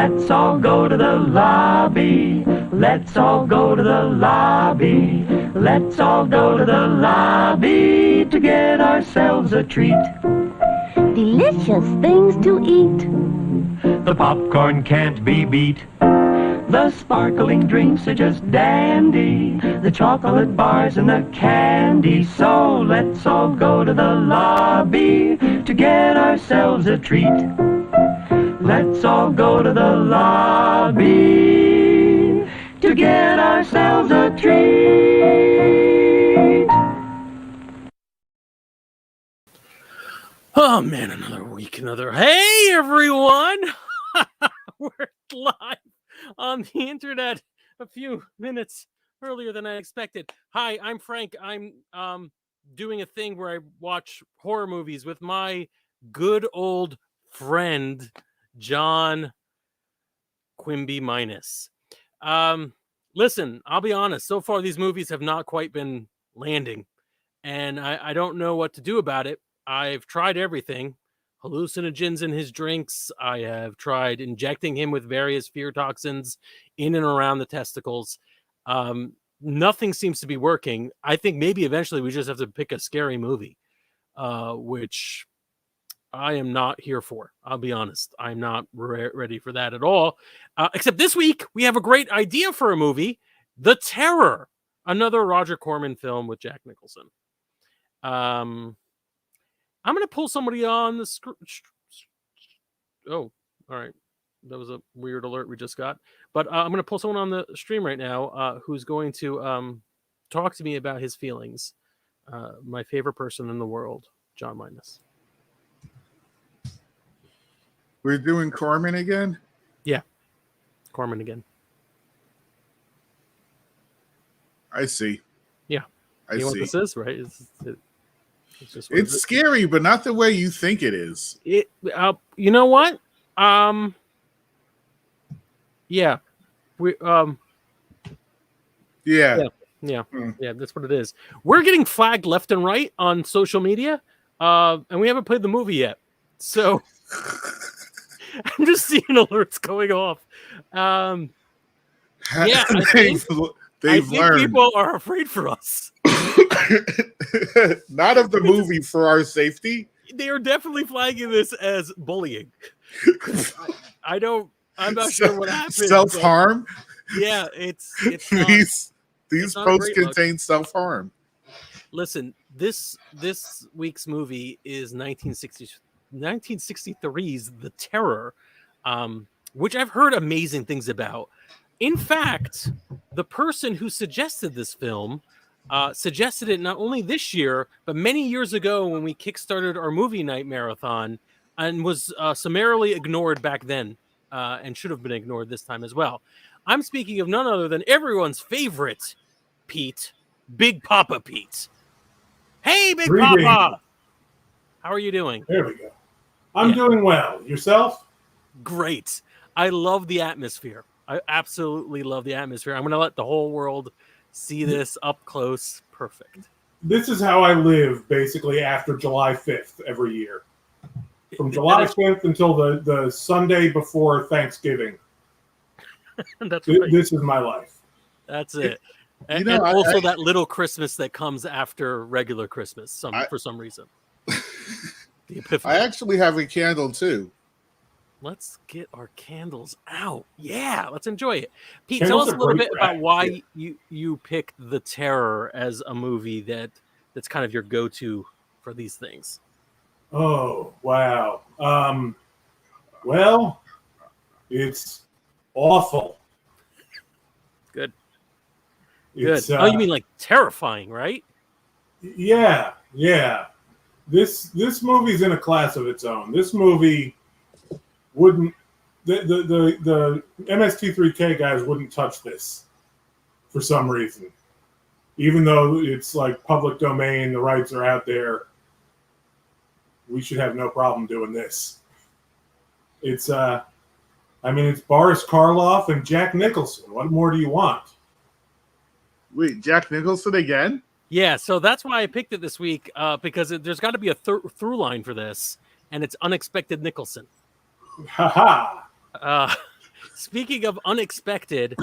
Let's all go to the lobby. Let's all go to the lobby. Let's all go to the lobby to get ourselves a treat. Delicious things to eat. The popcorn can't be beat. The sparkling drinks are just dandy. The chocolate bars and the candy. So let's all go to the lobby to get ourselves a treat. Let's all go to the lobby to get ourselves a treat. Oh man, another week, Hey everyone! We're live on the internet a few minutes earlier than I expected. Hi, I'm Frank. I'm doing a thing where I watch horror movies with my good old friend John Quimby Minus. Listen, I'll be honest, so far these movies have not quite been landing, and I don't know what to do about it. I've tried everything. Hallucinogens in his drinks. I have tried injecting him with various fear toxins in and around the testicles. Nothing seems to be working. I think maybe eventually we just have to pick a scary movie, which I am not here for. I'll be honest. I'm not ready for that at all. Except this week, we have a great idea for a movie, The Terror, another Roger Corman film with Jack Nicholson. I'm going to pull somebody on the screen. Oh, all right. That was a weird alert we just got. But I'm going to pull someone on the stream right now who's going to talk to me about his feelings. My favorite person in the world, John Minus. We're doing Corman again? Yeah. Corman again. I see. Yeah. I you know see. what this is, right? It's scary, but not the way you think it is. You know what? Yeah. Yeah, that's what it is. We're getting flagged left and right on social media, and we haven't played the movie yet. So I'm just seeing alerts going off. I think learned. People are afraid for us. Not of the movie for our safety. They are definitely flagging this as bullying. I'm not sure what happened. Self-harm? Yeah, it's these posts contain self-harm. Listen, this week's movie is 1963's The Terror, which I've heard amazing things about. In fact, the person who suggested this film suggested it not only this year, but many years ago when we kickstarted our movie night marathon, and was summarily ignored back then, and should have been ignored this time as well. I'm speaking of none other than everyone's favorite Pete, Big Papa Pete. Hey, Big Papa! How are you doing? There we go. I'm doing well. Yourself? Great. I love the atmosphere. I absolutely love the atmosphere. I'm going to let the whole world see this up close. Perfect. This is how I live basically after July 5th every year. From July 5th until the Sunday before Thanksgiving. That's right. This is my life. That's it. And also that little Christmas that comes after regular Christmas for some reason. The Epiphany. I actually have a candle too. Let's get our candles out. Yeah, let's enjoy it. Pete, tell us a little bit about why you picked The Terror as a movie that's kind of your go-to for these things. Oh, wow. Well, it's awful. Good. You mean like terrifying, right? Yeah. This movie's in a class of its own. This movie wouldn't the MST3K guys wouldn't touch this for some reason. Even though it's like public domain, the rights are out there. We should have no problem doing this. It's it's Boris Karloff and Jack Nicholson. What more do you want? Wait, Jack Nicholson again? Yeah, so that's why I picked it this week, because there's got to be a through line for this, and it's unexpected Nicholson. Ha ha! Speaking of unexpected,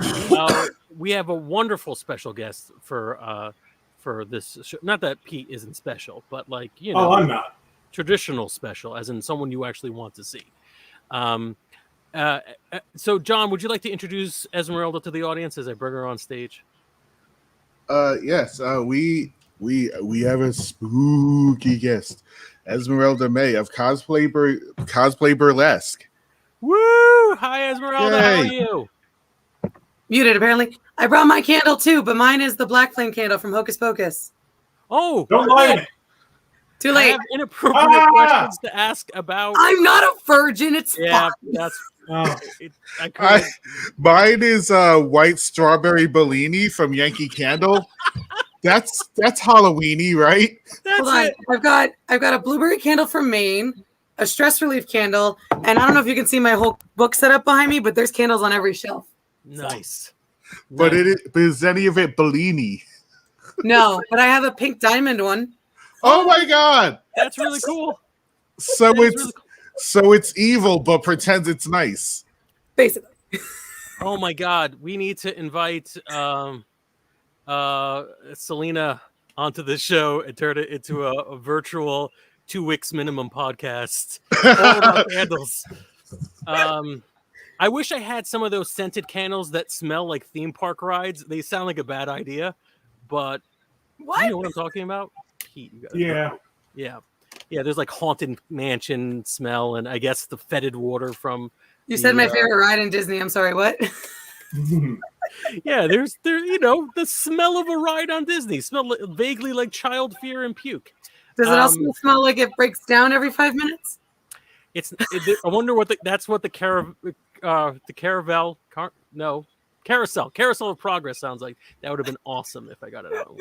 we have a wonderful special guest for this show. Not that Pete isn't special, but like, you know, I'm not. Traditional special, as in someone you actually want to see. So, John, would you like to introduce Esmeralda to the audience as I bring her on stage? Yes. We have a spooky guest, Esmeralda May of Cosplay Burlesque. Woo! Hi, Esmeralda. Yay. How are you? Muted, apparently. I brought my candle too, but mine is the black flame candle from Hocus Pocus. Oh, Don't light it. Too I late. have inappropriate questions to ask about. I'm not a virgin. It's Yeah, fine. that's. Oh. Mine is white strawberry Bellini from Yankee Candle. That's Halloweeny, right? That's Hold on. it. I've got a blueberry candle from Maine, a stress relief candle, and I don't know if you can see my whole book set up behind me, but there's candles on every shelf. Nice. But Nice. but is any of it Bellini? No, but I have a pink diamond one. Oh my God! That's really cool. So That is it's really cool. so it's evil, but pretends it's nice. Basically. Oh my God, we need to invite Selena onto the show and turn it into a virtual 2 weeks minimum podcast all about candles. I wish I had some of those scented candles that smell like theme park rides. They sound like a bad idea, but What? you know what I'm talking about? Pete, you gotta Yeah. Yeah. There's like haunted mansion smell, and I guess the fetid water from. You said the, my favorite ride in Disney. I'm sorry, what? Yeah, there's the smell of a ride on Disney. Smell vaguely like child fear and puke. Does it also smell like it breaks down every 5 minutes? I wonder what that's what the carousel of progress sounds like. That would have been awesome if I got it out.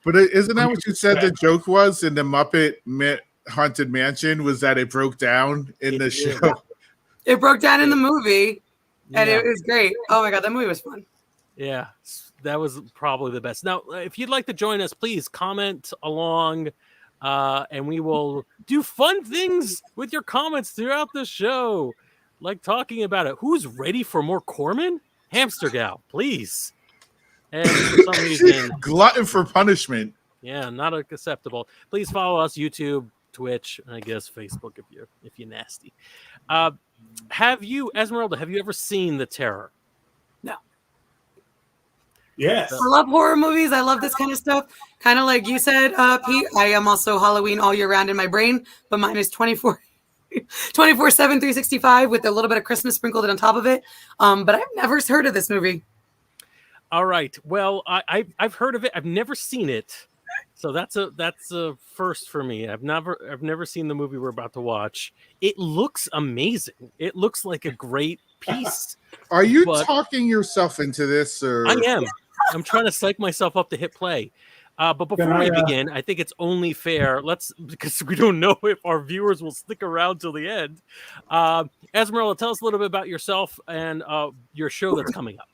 But isn't that what you said the joke was in the Muppet Haunted Mansion? Was that it broke down in the show? It broke down in the movie, and Yeah. it was great. Oh my God, that movie was fun. Yeah, that was probably the best. Now, if you'd like to join us, please comment along, and we will do fun things with your comments throughout the show, like talking about it. Who's ready for more Corman? Hamster Gal, please. And for some reason, Glutton for punishment. yeah, not acceptable. Please follow us YouTube, Twitch, and I guess Facebook if you're nasty. Have you, Esmeralda? Have you ever seen The Terror? Yes. I love horror movies. I love this kind of stuff. Kind of like you said, Pete, I am also Halloween all year round in my brain, but mine is 24/7, 365 with a little bit of Christmas sprinkled on top of it. But I've never heard of this movie. All right. Well, I've heard of it. I've never seen it, so that's a first for me. I've never seen the movie we're about to watch. It looks amazing. It looks like a great piece. Are you talking yourself into this, or I am. I'm trying to psych myself up to hit play. But before we begin, I think it's only fair. Because we don't know if our viewers will stick around till the end. Esmeralda, tell us a little bit about yourself and your show that's coming up.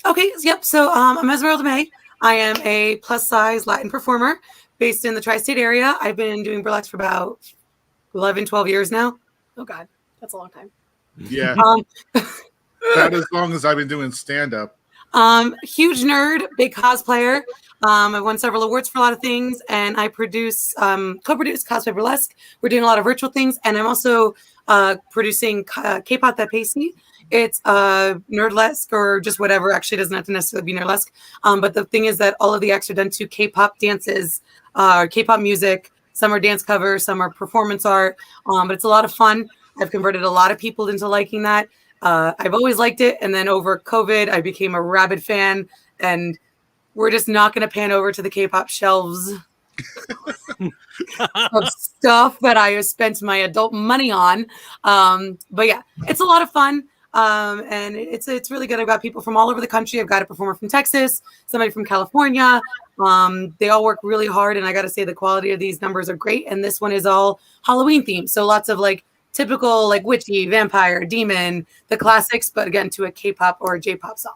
Okay, yep. So I'm Esmeralda May. I am a plus-size Latin performer based in the tri-state area. I've been doing burlesque for about 11, 12 years now. Oh, God. That's a long time. yeah, about as long as I've been doing stand-up. Huge nerd, big cosplayer. I've won several awards for a lot of things, and I co-produce Cosplay Burlesque. We're doing a lot of virtual things, and I'm also producing K-Pop That Pasty. It's nerdlesque or just whatever. Actually, it doesn't have to necessarily be nerdlesque. But the thing is that all of the acts are done to K-pop dances, K-pop music. Some are dance covers, some are performance art. But it's a lot of fun. I've converted a lot of people into liking that. I've always liked it. And then over COVID, I became a rabid fan. And we're just not going to pan over to the K-pop shelves of stuff that I have spent my adult money on. But yeah, it's a lot of fun. And it's really good. I've got people from all over the country. I've got a performer from Texas, somebody from California. They all work really hard. And I got to say the quality of these numbers are great. And this one is all Halloween themed. So lots of like typical like witchy, vampire, demon, the classics, but again, to a K-pop or a J-pop song.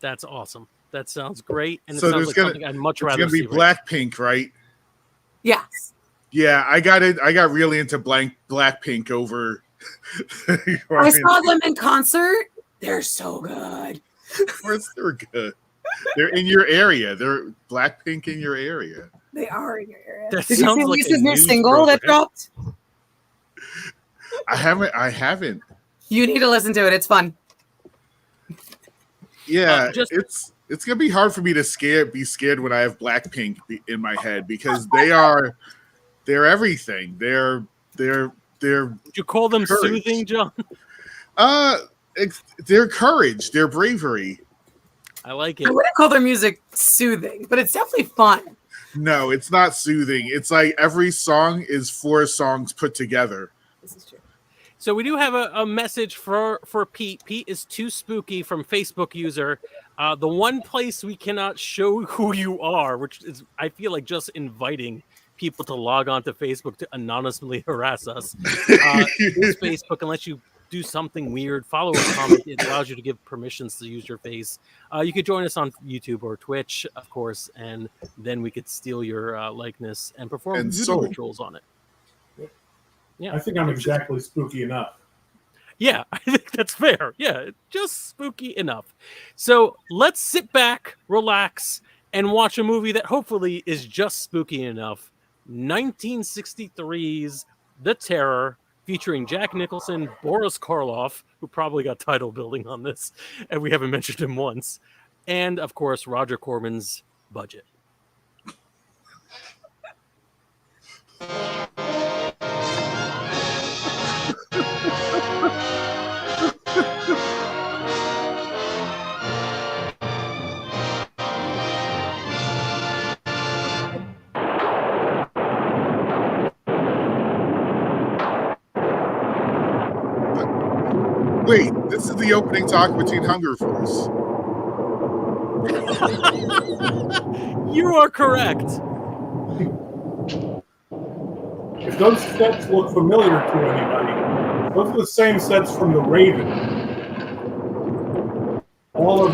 That's awesome. That sounds great. And it So sounds like something I'd much rather It's gonna be Blackpink, right? Yes. Yeah, I got really into Blackpink over. I saw them in concert They're so good. Of course they're good. They're in your area. They're Blackpink in your area. They are in your area. That Did you see sounds like Lisa's a new news single that program. dropped? I haven't. You need to listen to it. It's fun. Yeah, Just- it's gonna be hard for me to be scared when I have Blackpink in my head because they're everything. They're Would you call them courage. soothing, John? Their courage, their bravery. I like I it. wouldn't call their music soothing, but it's definitely fun. No, it's not soothing. It's like every song is 4 songs put together. This is true. So we do have a message for Pete. Pete is too spooky from Facebook user. The one place we cannot show who you are, which is, I feel like, just inviting people to log on to Facebook to anonymously harass us. Is Facebook, unless you do something weird, follow or comment, it allows you to give permissions to use your face. You could join us on YouTube or Twitch, of course, and then we could steal your likeness and perform voodoo rituals on it. Yeah, I think I'm exactly spooky enough. Yeah, I think that's fair. Yeah, just spooky enough. So let's sit back, relax, and watch a movie that hopefully is just spooky enough. 1963's The Terror, featuring Jack Nicholson, Boris Karloff, who probably got title building on this, and we haven't mentioned him once, and, of course, Roger Corman's budget. Wait, this is the opening talk between Hunger Force. You are correct. If those sets look familiar to anybody, those are the same sets from The Raven. All of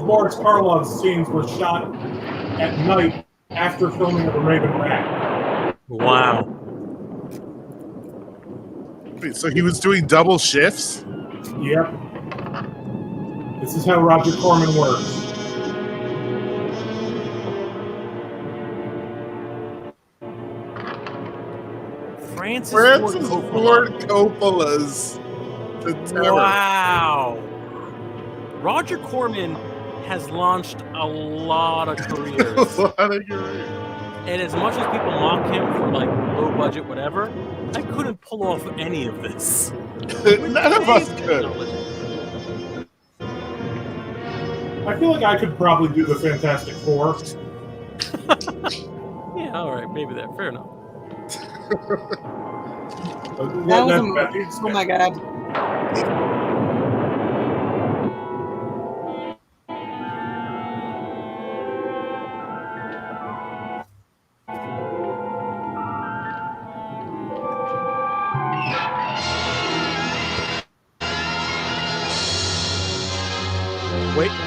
Boris Karloff's scenes were shot at night after filming of The Raven Rat. Wow. Wait, so he was doing double shifts? Yep. This is how Roger Corman works. Francis Ford Coppola's The Terror. Wow. Roger Corman has launched a lot of careers. A lot of careers. And as much as people mock him for like low budget, whatever, I couldn't pull off any of this. None of us could. I feel like I could probably do the Fantastic Four. Yeah, all right, maybe that. Fair enough. That was oh my god.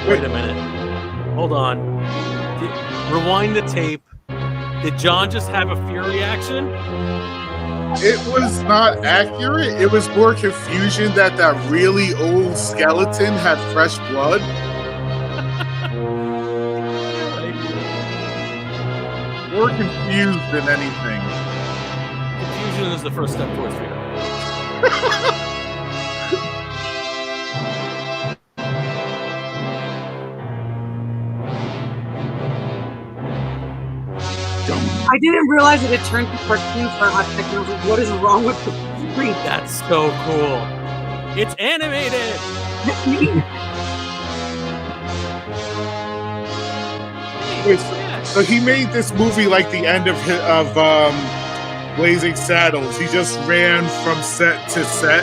Wait a minute. Hold on. Rewind the tape. Did John just have a fear reaction? It was not accurate. It was more confusion that really old skeleton had fresh blood. More confused than anything. Confusion is the first step towards fear. I didn't realize that it turned to cartoon for a hot second. I was like, what is wrong with the screen? That's so cool. It's animated. So he made this movie like the end of Blazing Saddles. He just ran from set to set.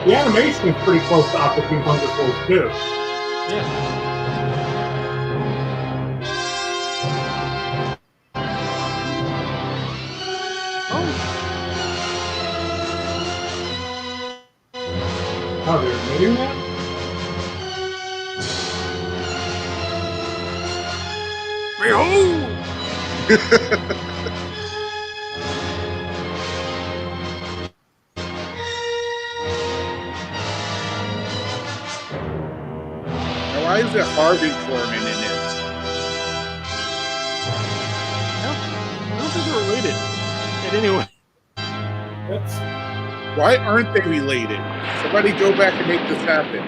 The animation is pretty close to Aqua Hunger Force too. Yeah. Oh, they're admitting that? isn't Harvey Korman in it? I don't think they're related. But anyway, That's Why aren't they related? Somebody go back and make this happen.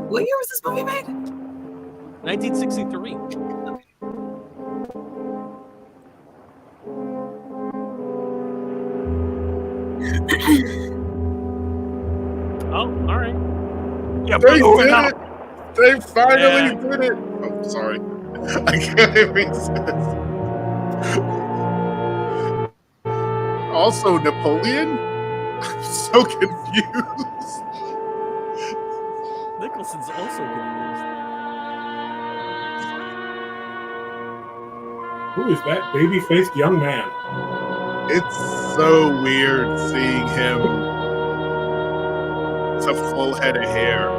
What year was this movie made? 1963. Oh, all right. Yeah, They but did now. it! They finally Yeah. did it! Oh, sorry. I can't resist. Also, Napoleon? I'm so confused. Nicholson's also confused. Who is that baby-faced young man? It's so weird seeing him. It's a full head of hair.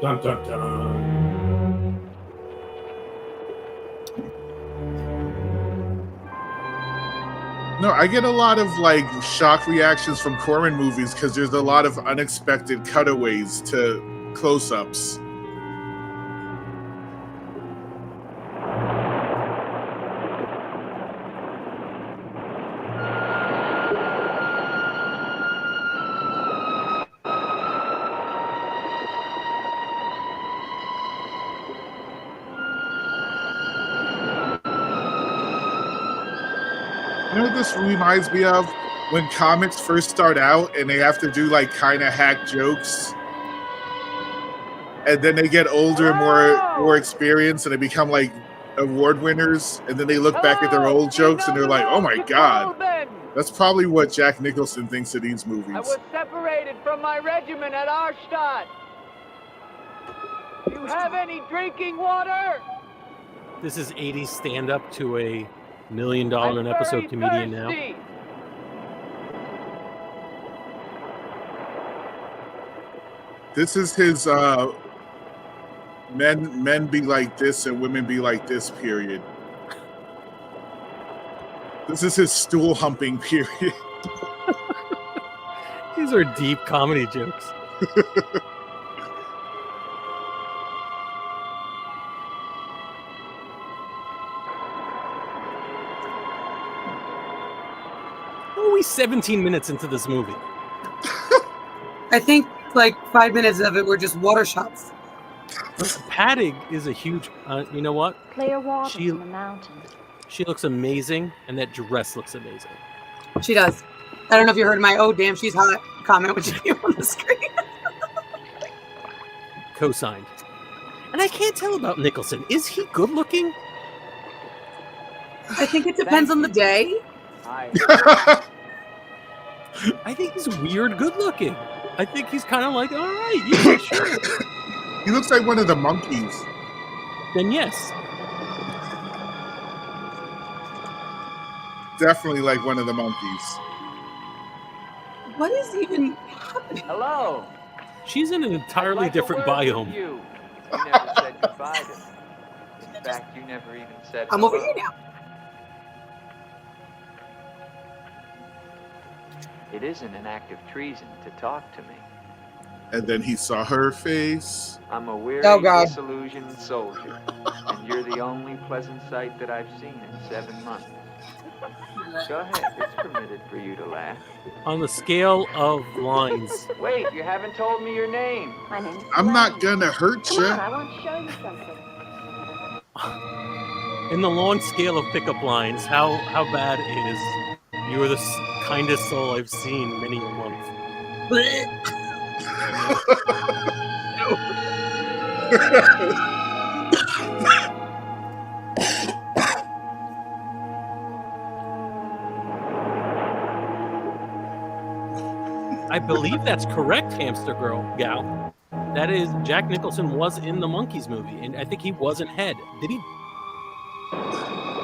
Dun dun dun. No, I get a lot of like shock reactions from Corman movies because there's a lot of unexpected cutaways to close-ups. You know what this reminds me of? When comics first start out and they have to do like kind of hack jokes. And then they get older, more experienced, and they become like award winners. And then they look back at their old jokes and they're like, oh my God. That's probably what Jack Nicholson thinks of these movies. I was separated from my regiment at Arstadt. Do you have any drinking water? This is 80s stand-up to a $1 million an episode comedian now. This is his men be like this and women be like this period. This is his stool humping period. These are deep comedy jokes. How are we 17 minutes into this movie? I think like 5 minutes of it were just water shots. Patty is a huge. You know what? Clear water She- from the mountain. She looks amazing, and that dress looks amazing. She does. I don't know if you heard my "Oh damn, she's hot" comment, which came on the screen. Co-signed. And I can't tell about Nicholson. Is he good looking? I think it depends on the day. Hi. I think he's weird good looking. I think he's kind of like, all right, yeah, sure. He looks like one of the monkeys. Then yes. Definitely like one of the monkeys. What is even happening? Hello. She's in an entirely I'd like a different word with biome. You. You never said goodbye to me. In fact, you never even said I'm over hello. here now. It isn't an act of treason to talk to me. And then he saw her face. I'm a weary, Oh, God. disillusioned soldier, and you're the only pleasant sight that I've seen in 7 months. Go ahead, it's permitted for you to laugh. On the scale of lines, Wait, you haven't told me your name. My name's I'm not Glenn. gonna hurt Come on, you. I want to show you something. in the long scale of pickup lines, how bad is "You are the kindest soul I've seen many a month"? I believe that's correct, Hamster Gal. That is, Jack Nicholson was in the Monkees movie, and I think he wasn't Head. Did he?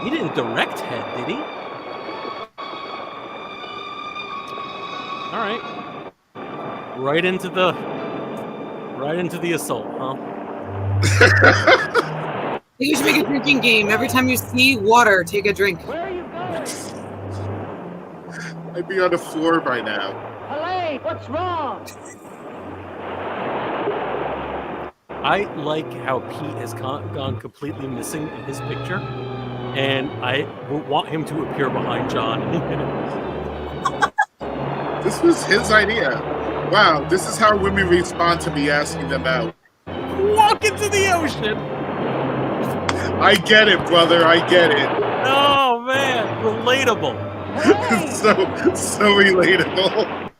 He didn't direct Head, did he? All right. Right into the assault, huh? You should make a drinking game. Every time you see water, take a drink. Where are you going? I'd be on the floor by now. Elaine, what's wrong? I like how Pete has gone completely missing in his picture, and I want him to appear behind John any minute. This was his idea. Wow, this is how women respond to me asking them out. Walk into the ocean. I get it, brother. I get it. Oh man, relatable. so relatable.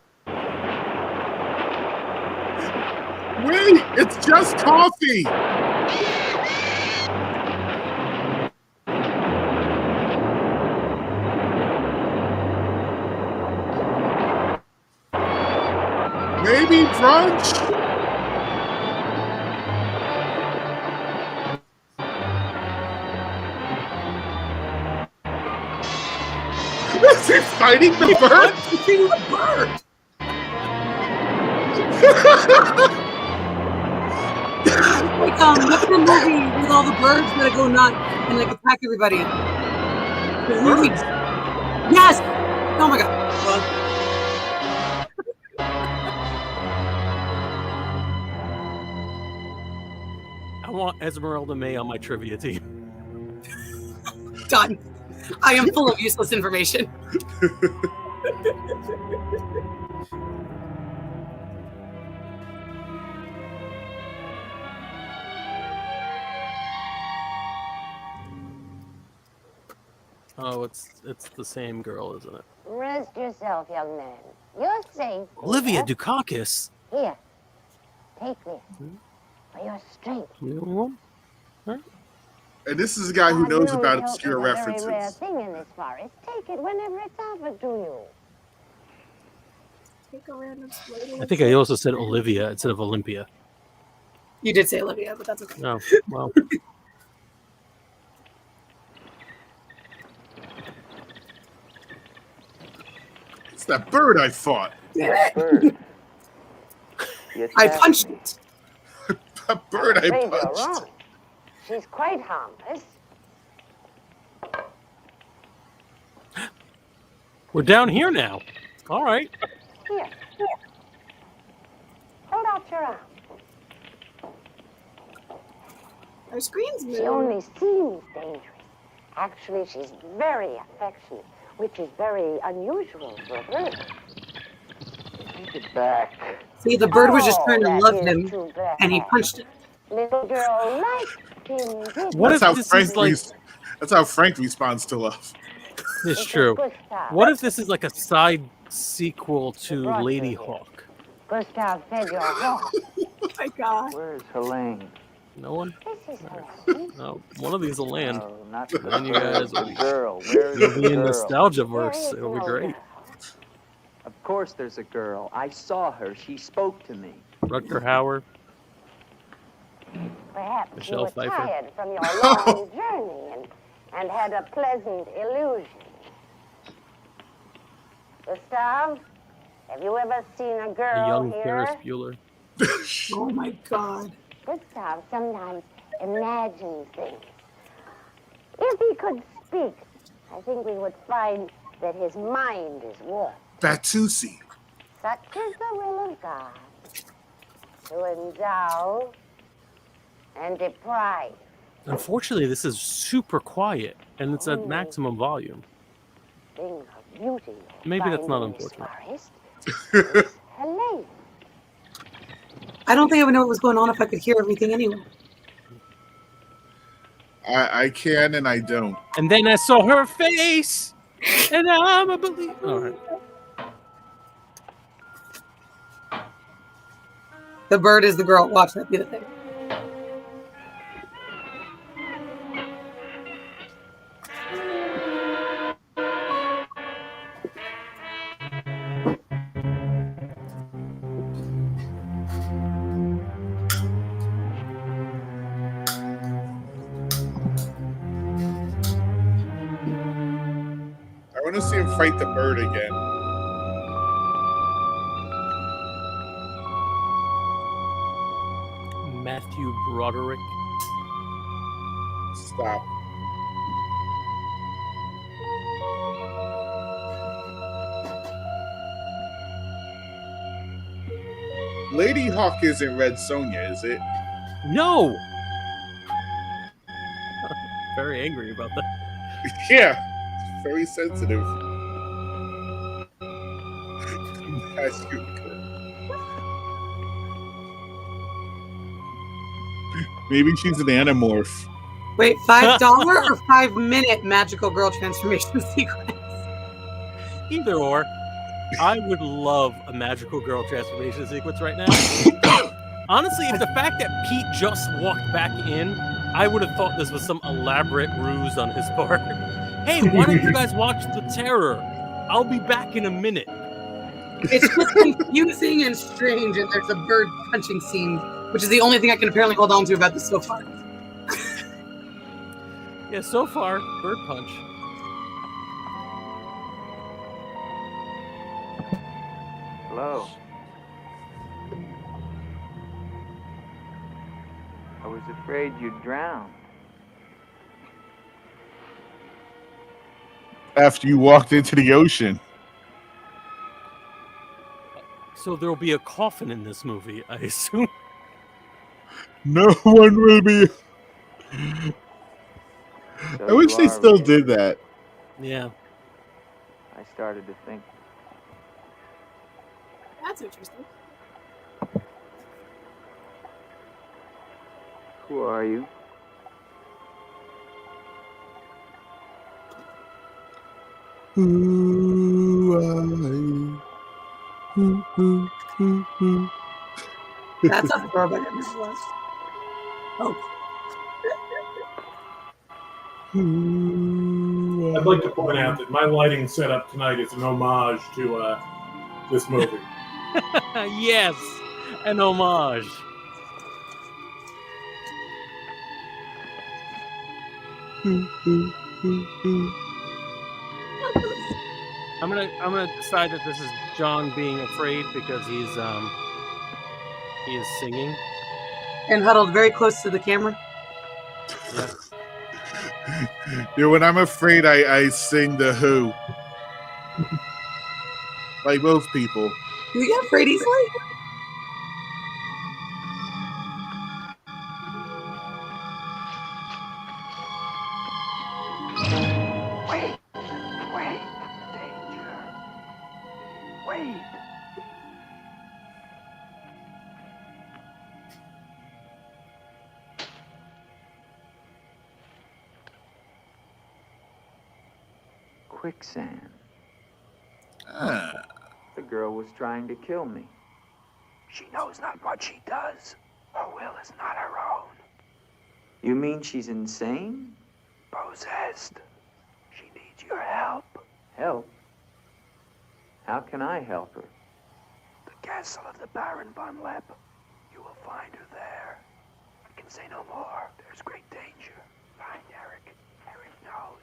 Wait, it's just coffee. Maybe brunch. Is he fighting the bird? Fighting the bird. Like what's the movie with all the birds that go nuts and like attack everybody? Yes. Oh my god. I want Esmeralda May on my trivia team. Done. I am full of useless information. Oh, it's the same girl, isn't it? Rest yourself, young man. You're safe. Olivia here. Dukakis. Here, take this for your strength. You know what? And this is a guy who God knows about help obscure is a very rare references. thing in this forest. Take it whenever it's offered to you. Take a random slate. I think I also said Olivia instead of Olympia. You did say Olivia, but that's okay. Oh, well. It's that bird I fought. Bird. I punched it. That bird I Afraid you're punched. wrong. She's quite harmless. We're down here now. All right. Here. Hold out your arm. Our screen's She moving. only seems dangerous. Actually, she's very affectionate, which is very unusual for a bird. Take it back. See, the bird was just Oh, trying to that love is him, too bad. and he punched it. Little girl liked him, didn't What she? if That's how this Frank is like? that's how Frank responds to love. It's This is true. Gustav. What if this is like a side sequel to brought you Lady here. Hawk? Gustav fed your horse. Oh my god. Where's Helene? No one? This is Helene. No, one of these will land. Oh, not Then you guys will the be- girl. Where's You'll the be in girl? nostalgia There verse. is It'll be no great. girl. Of course there's a girl. I saw her. She spoke to me. Rutger Hauer. Perhaps Michelle you were Pfeiffer. tired from your long journey and had a pleasant illusion. Gustav, have you ever seen a A girl young here? Ferris Bueller. Oh my god. Gustav sometimes imagines things. If he could speak, I think we would find that his mind is warped. Batusi. Such is the will of God, to endow and deprive. Unfortunately, this is super quiet, and it's at maximum volume. Thing of beauty. Maybe that's not find in this unfortunate. forest is Helene. I don't think I would know what was going on if I could hear everything anyway. I can and I don't. And then I saw her face, and I'm a believer. All right. The bird is the girl. Watch that be the thing. I want to see him fight the bird again. Matthew Broderick. Stop. Lady Hawk isn't Red Sonja, is it? No. Very angry about that. Yeah, it's very sensitive. Maybe she's an Animorph. Wait, $5 or 5-minute magical girl transformation sequence? Either or. I would love a magical girl transformation sequence right now. Honestly, if the fact that Pete just walked back in, I would have thought this was some elaborate ruse on his part. Hey, why don't you guys watch The Terror? I'll be back in a minute. It's just confusing and strange, and there's a bird punching scene, which is the only thing I can apparently hold on to about this so far. Yeah, so far, bird punch. Hello. I was afraid you'd drown. After you walked into the ocean. So there'll be a coffin in this movie, I assume. No one will be. So I wish you they are still real. did that. Yeah. I started to think. That's interesting. Who are you? Who are you? That's a throwback. Oh. I'd like to point out that my lighting setup tonight is an homage to this movie. Yes, an homage. I'm gonna decide that this is John being afraid because he is singing And huddled very close to the camera. Yeah. Yeah, when I'm afraid, I sing The Who. Like most people. Do you get afraid easily? Wait! Wait! Danger! Wait! Quicksand. The girl was trying to kill me. She knows not what she does. Her will is not her own. You mean she's insane? Possessed. She needs your help. Help? How can I help her? The castle of the Baron von Lepp. You will find her there. I can say no more. There's great danger. Find Eric. Eric knows.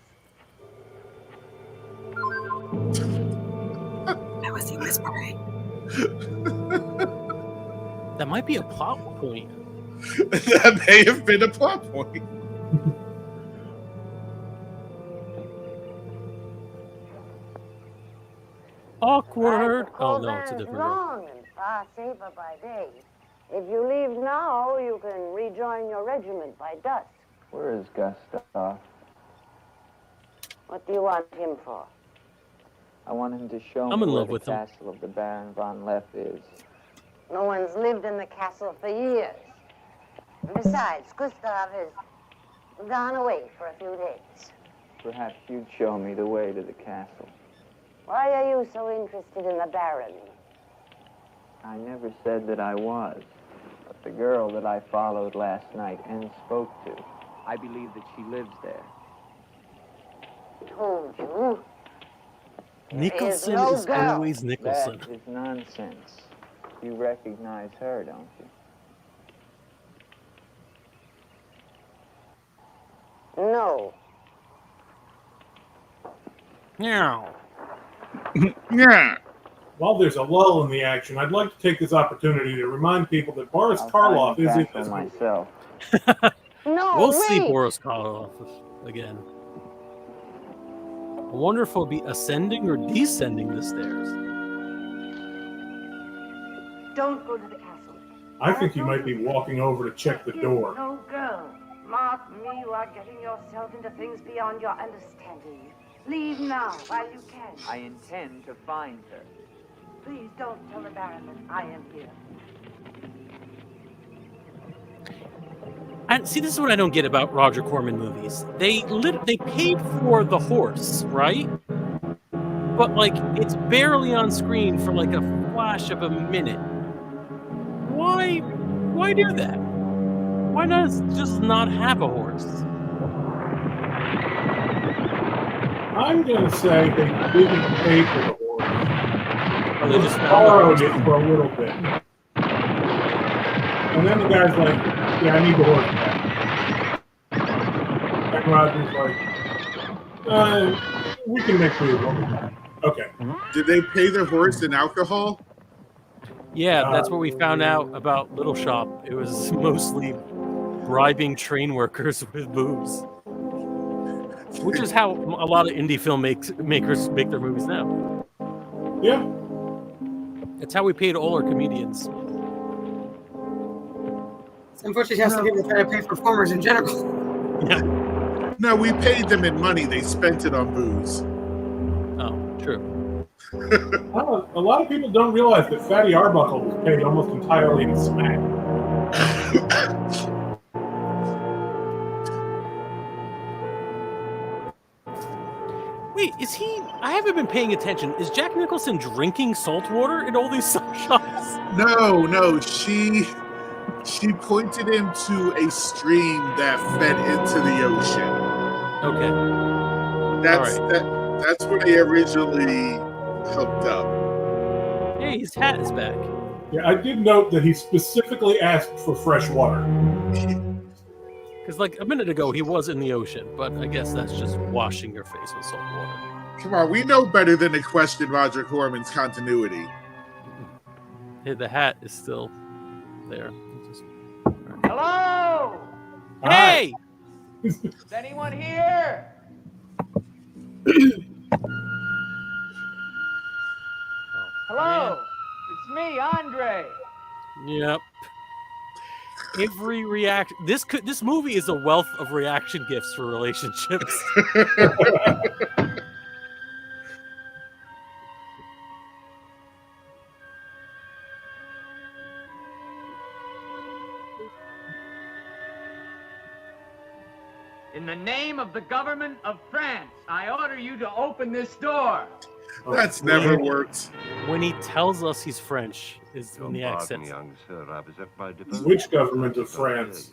I was whispering. That might be a plot point. That may have been a plot point. Awkward. Oh I no, it's a suppose different that is girl. long and far safer by day. If you leave now, you can rejoin your regiment by dusk. Where is Gustav? What do you want him for? I want him to show I'm me in where love the with him. castle of the Baron von Lepp is. No one's lived in the castle for years. And besides, Gustav has gone away for a few days. Perhaps you'd show me the way to the castle. Why are you so interested in the Baron? I never said that I was. But the girl that I followed last night and spoke to, I believe that she lives there. Told you. Nicholson no is girl. always Nicholson. That is nonsense. You recognize her, don't you? No. Meow. Yeah. While there's a lull in the action, I'd like to take this opportunity to remind people that Boris I'll Karloff find is the in castle this movie. myself. No, We'll see wait. Boris Karloff again. I wonder if he'll be ascending or descending the stairs. don't go to the castle. I think he might be walking over to check the door. No girl. Mark me, you are getting yourself into things beyond your understanding. Leave now while you can. I intend to find her. Please don't tell the Baron that I am here. And see, this is what I don't get about Roger Corman movies. They paid for the horse, right? But like it's barely on screen for like a flash of a minute. Why do that? Why not just not have a horse? I'm gonna say they didn't pay for the horse. Or they just borrowed it for a little bit. And then the guy's like, yeah, I need the horse back. And Roger's like, we can make do with what we got. Okay. Did they pay the horse in alcohol? Yeah, that's what we found out about Little Shop. It was mostly bribing train workers with booze. Which is how a lot of indie filmmakers make their movies now. Yeah. It's how we paid all our comedians. Unfortunately, some people try to pay for performers in general. Yeah. No, we paid them in money. They spent it on booze. Oh, true. A lot of people don't realize that Fatty Arbuckle was paid almost entirely in smack. Wait, is he? I haven't been paying attention. Is Jack Nicholson drinking salt water in all these shots? No. She pointed him to a stream that fed into the ocean. Okay. That's where they originally hooked up. Hey, his hat is back. Yeah, I did note that he specifically asked for fresh water. Because like a minute ago, he was in the ocean, but I guess that's just washing your face with salt water. Come on, we know better than to question Roger Corman's continuity. Hey, the hat is still there. Hello? Hey! Is anyone here? Hello? It's me, Andre. Yep. Every this movie is a wealth of reaction gifts for relationships. In the name of the government of France, I order you to open this door. That's never worked. When he tells us he's French, is when the accent. Young sir, I was at my Which government of France?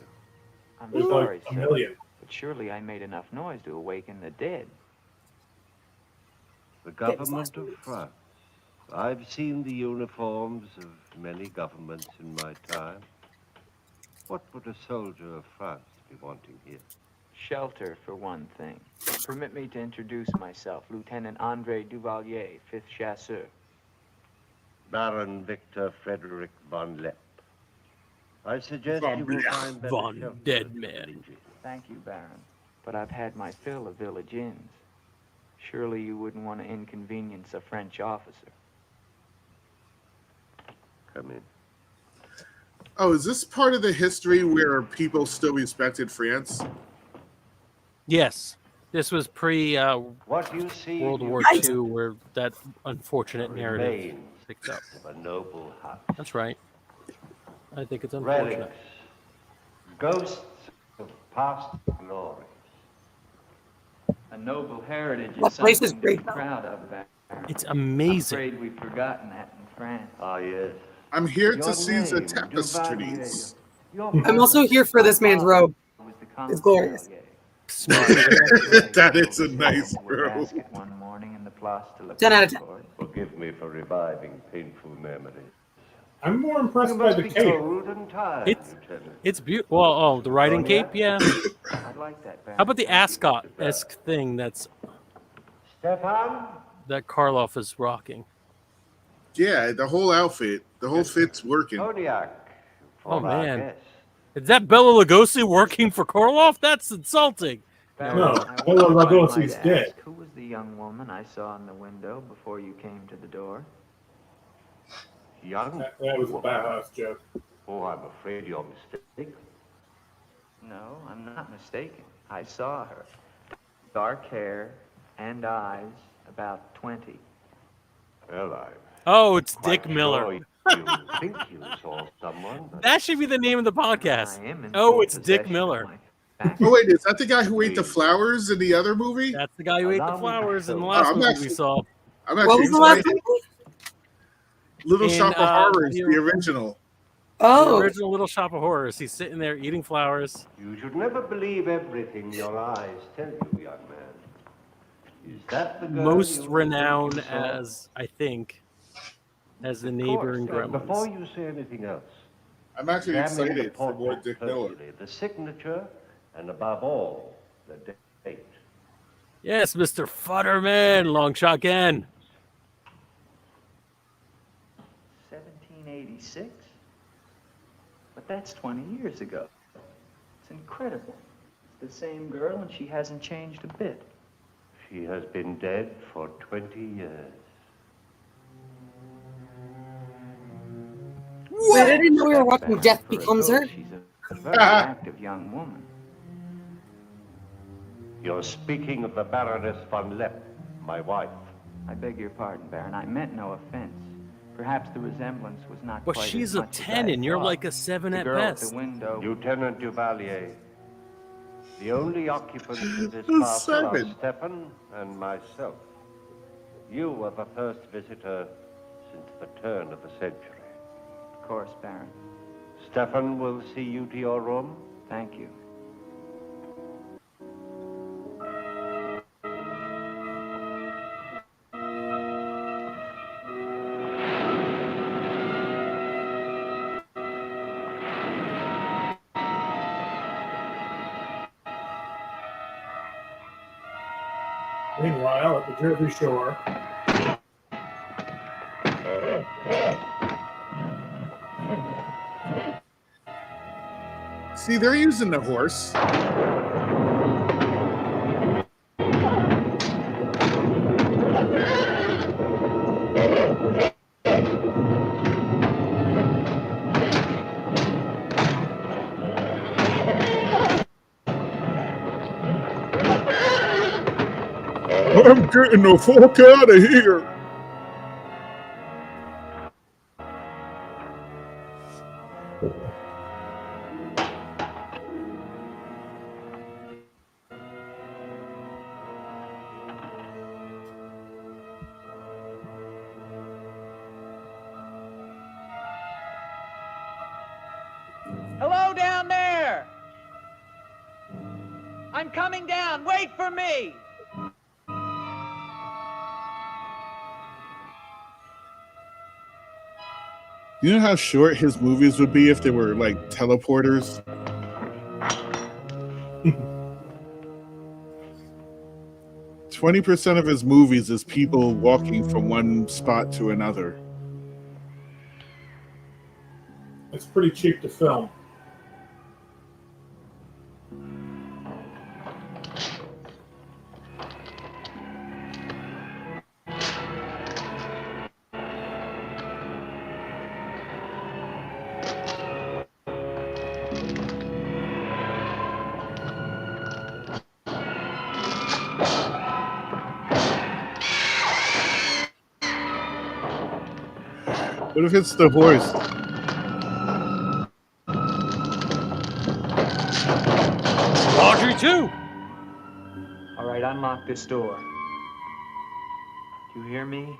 I'm There's sorry, like a sir, million. but surely I made enough noise to awaken the dead. The government of France. I've seen the uniforms of many governments in my time. What would a soldier of France be wanting here? Shelter, for one thing. Permit me to introduce myself, Lieutenant Andre Duvalier, 5th Chasseur. Baron Victor Frederick von Lepp. I suggest you will find better Von shelter Dead than Man. Fiji. Thank you, Baron. But I've had my fill of village inns. Surely you wouldn't want to inconvenience a French officer. Come in. Oh, is this part of the history where people still respected France? Yes. This was pre What you see World War Yikes. II, where that unfortunate narrative remains picked up. of a noble house. That's right. I think it's unfortunate. Relics, ghosts of past glory. A noble heritage That is place is something great, to be though. proud of, Baron. It's I'm amazing. afraid we've forgotten that in France. Ah, yes. I'm here Your to see the name, tapestries. Duvalier. I'm also here for this man's robe. Was the It's glorious. That is a nice robe. One morning in the Place de la 10 out of 10. Concorde. Forgive me for reviving painful memories. I'm more impressed You by must the be cape. cold and tired, It's- Lieutenant. It's beautiful. Well, oh, the riding cape, yeah. I'd like that, Baron. How about the ascot-esque thing that Stefan? Karloff is rocking? Yeah, the whole outfit, the whole fit's working. Kodiak. Oh, for our man. guest. Is that Bela Lugosi working for Karloff? That's insulting. Baron, No, I Bela wonder if I Lugosi's might dead. ask, who was the young woman I saw in the window before you came to the door? young That was a woman. Bauhaus joke. Oh, I'm afraid you're mistaken. No, I'm not mistaken. I saw her. Dark hair and eyes, about 20. Well, Oh, it's quite Dick Miller. sure you think you saw someone, but That should be the name of the podcast. I am in Oh, full it's Dick possession Miller. of my faculties. Oh wait, is that the guy who ate the Please. flowers in the other movie? That's the guy who ate the Allow me to flowers in the film. last I'm movie we actually- saw. I'm What actually was the last excited. movie? Little In, Shop of Horrors, the- the original. The Oh, original Little Shop of Horrors. He's sitting there eating flowers. You should never believe everything your eyes tell you, young man. Is that the girl Most you renowned think you saw? as, I think, as the Of neighbor course. in Before Gremlins. you say anything else, I'm actually examine the excited for more portrait Dick Miller. closely, the signature, and above all, the date. Yes, Mr. Futterman. Long shot again. 1786? But that's 20 years ago. It's incredible. It's the same girl, and she hasn't changed a bit. She has been dead for 20 years. wait, I didn't know we were watching Death For a Becomes Her. ghost, she's a very active young woman. You're speaking of the Baroness von Lepp, my wife. I beg your pardon, Baron. I meant no offense. Perhaps the resemblance was not But quite she's as a much as 10 I and you're thought. like a 7 The at girl best. at the window. Lieutenant Duvalier, the only occupants of this Who's castle are Simon? Stefan and myself. You were the first visitor since the turn of the century. Of course, Baron. Stefan will see you to your room. Thank you. Meanwhile, at the Jersey Shore, See, they're using the horse. I'm getting the fuck out of here. Hello down there! I'm coming down. Wait for me! You know how short his movies would be if they were like teleporters? 20% of his movies is people walking from one spot to another. it's pretty cheap to film. What if it's the horse? Audrey, too. All right, unlock this door. Do you hear me?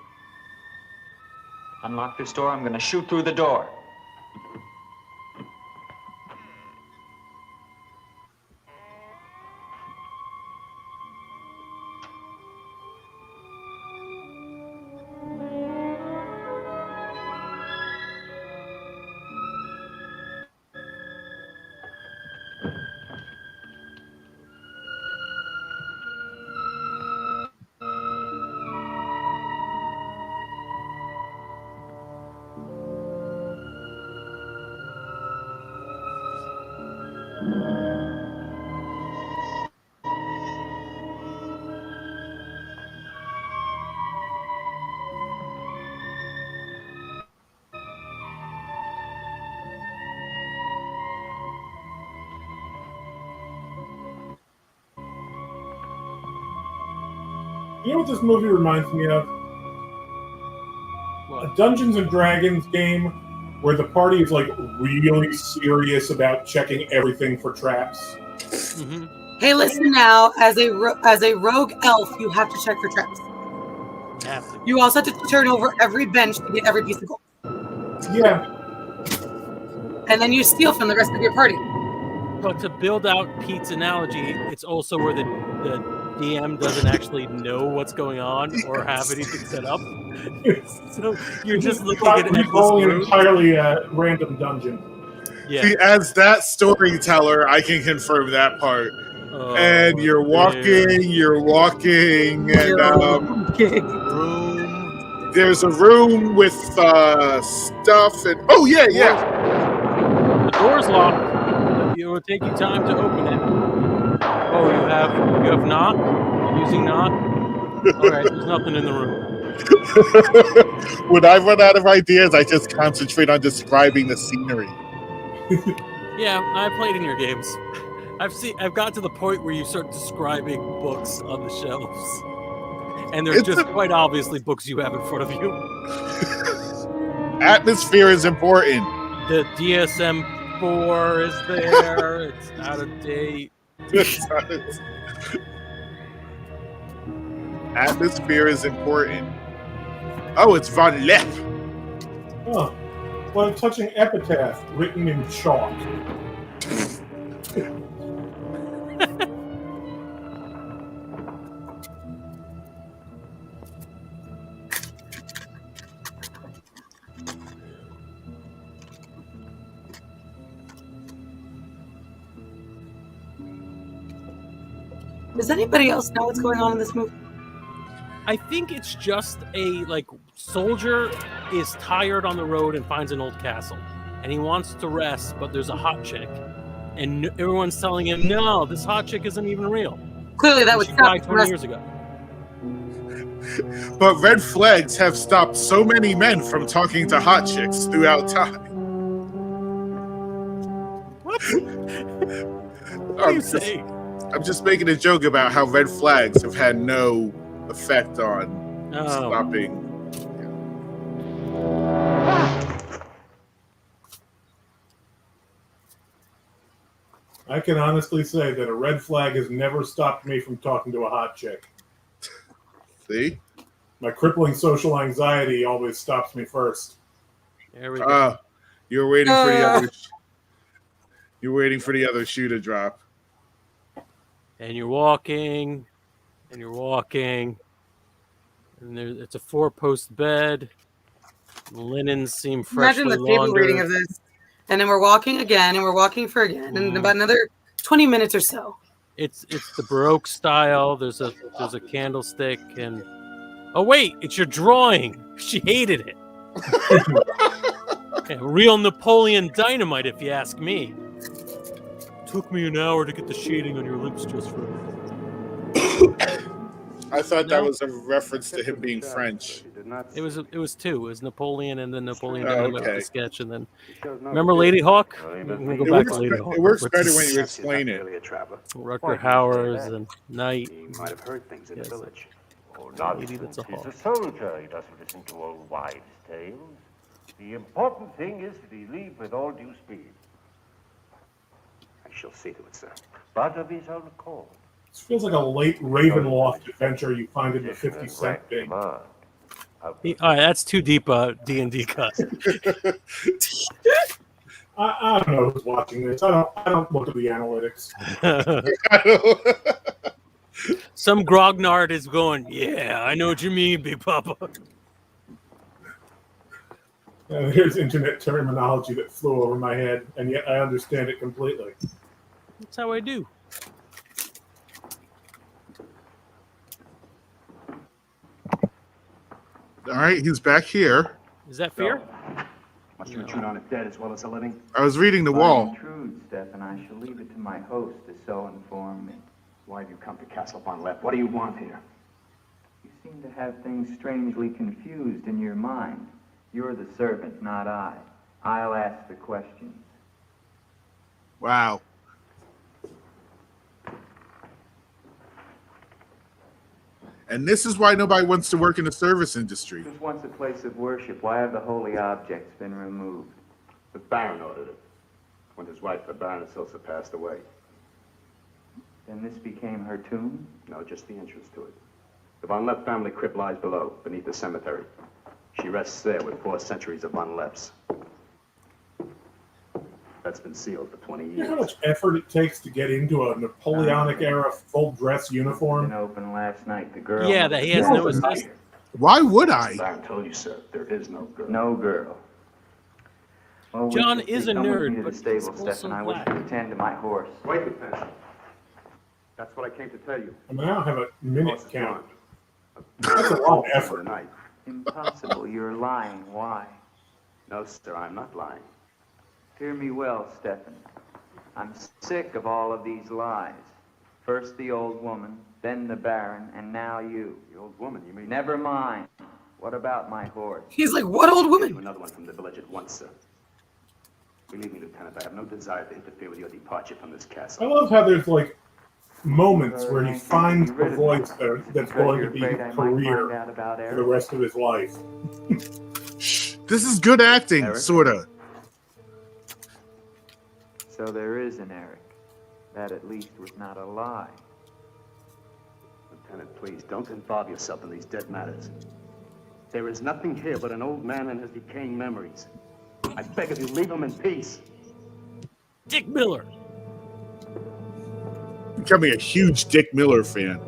Unlock this door. I'm going to shoot through the door. You know what this movie reminds me of? What? A Dungeons and Dragons game where the party is like really serious about checking everything for traps. Mm-hmm. Hey, listen now. As a rogue elf, you have to check for traps. You have to. You also have to turn over every bench to get every piece of gold. Yeah. And then you steal from the rest of your party. But to build out Pete's analogy, it's also where the DM doesn't actually know what's going on or have anything set up. So you're just looking at endless rolling an rooms. entirely random dungeon. Yeah. See, as that storyteller, I can confirm that part. And you're walking, and room. There's a room with stuff, and oh yeah. The door's locked. It will take you time to open it. Oh, you have knock? Using knock? All right, there's nothing in the room. When I run out of ideas, I just concentrate on describing the scenery. Yeah, I played in your games. I've got to the point where you start describing books on the shelves. And they're just quite obviously books you have in front of you. Atmosphere is important. The DSM-4 is there. It's out of date. Atmosphere is important. Oh, it's Von Lepp. Oh, what a touching epitaph written in chalk. Does anybody else know what's going on in this movie? I think it's just a soldier is tired on the road and finds an old castle, and he wants to rest, but there's a hot chick, and everyone's telling him, "No, this hot chick isn't even real." Clearly, that was 20 years ago. But red flags have stopped so many men from talking to hot chicks throughout time. What? What are you saying? I'm just making a joke about how red flags have had no effect on stopping. I can honestly say that a red flag has never stopped me from talking to a hot chick. See? My crippling social anxiety always stops me first. There we go. You're waiting for the other. You're waiting for the other shoe to drop. And you're walking, and it's a 4-post bed. The linens seem freshly Imagine the table laundered. reading of this. And then we're walking again, and we're walking for again, and in about another 20 minutes or so. It's the Baroque style. There's a candlestick, and oh wait, it's your drawing. She hated it. Yeah, real Napoleon Dynamite, if you ask me. Took me an hour to get the shading on your lips just right. I thought that was a reference to him being French. It was two. It was Napoleon and then Napoleon Dynamite with the sketch, and then remember Lady Hawk? We'll go back to Lady Hawk. It works better when you explain it. Rutger Hauer's and Knight. He might have heard things in the village. Oh, nonsense. He's a soldier. He doesn't listen to old wives' tales. The important thing is that he leave with all due speed. I shall see to it, sir. But of his own accord. This feels like a late Ravenloft adventure you find in the 50 Cent bin. All right, that's too deep D&D cut. I don't know who's watching this. I don't look at the analytics. Some grognard is going, yeah, I know what you mean, Big Papa. Here's internet terminology that flew over my head, and yet I understand it completely. That's how I do. All right, he's back here. Is that fear? Must you intrude on a dead as well as a living? I was reading the wall. Intrude, Steph, and I shall leave it to my host to so inform me. Why have you come to Castle Von Lepp? What do you want here? You seem to have things strangely confused in your mind. You're the servant, not I. I'll ask the questions. Wow. And this is why nobody wants to work in the service industry. It was once a place of worship. Why have the holy objects been removed? The Baron ordered it, when his wife, the Baroness Ilsa, passed away. Then this became her tomb? No, just the entrance to it. The Von Lepp family crypt lies below, beneath the cemetery. She rests there with 4 centuries of Von Lepps. That's been sealed for 20 years. You know how much effort it takes to get into a Napoleonic era full dress uniform? Been open last night. The girl. Yeah, that he has no assistant. Why would I? Baron told you, sir, there is no girl. No girl. Well, John we shall is see. a Come with nerd, me to but the stable, he's also Stefan. I wish black. to attend to my horse. Wait a minute. That's what I came to tell you. I mean, I don't have a minute Horse is count. gone. That's a lot of effort. Tonight. Impossible. You're lying. Why? No, sir, I'm not lying. Hear me well, Stefan. I'm sick of all of these lies. First the old woman, then the Baron, and now you. The old woman, you mean? Never mind. What about my horse? He's like, what old woman? Another one from the village at once, sir. Believe me, Lieutenant, I have no desire to interfere with your departure from this I castle. love how there's like moments where he finds the voice that's going to be his career for the rest of his life. This is good acting, Eric? sorta. So there is an Eric. That at least was not a lie. Lieutenant, please, don't involve yourself in these dead matters. There is nothing here but an old man and his decaying memories. I beg of you, leave him in peace. Dick Miller. Becoming a huge Dick Miller fan.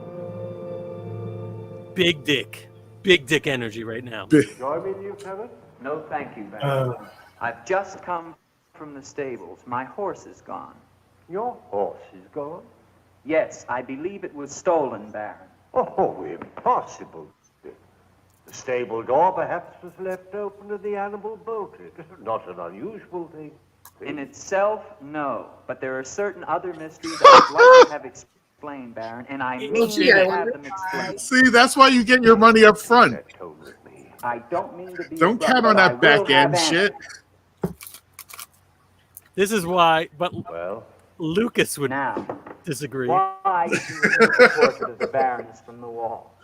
Big dick. Big dick energy right now. Join me, Lieutenant? No, thank you, Baron. I've just come from the stables. My horse is gone. Your horse is gone? Yes, I believe it was stolen, Baron. Oh, impossible. The stable door perhaps was left open and the animal bolted. Not an unusual thing. In itself, no. But there are certain other mysteries I'd like to have explained, Baron, and I mean to have them explained. See, that's why you get your money up front. I don't mean to be Don't abrupt, count on but I that will back have end shit. This is why, but Well, Lucas would Now, disagree. why did you remove the portrait of the Baroness from the wall?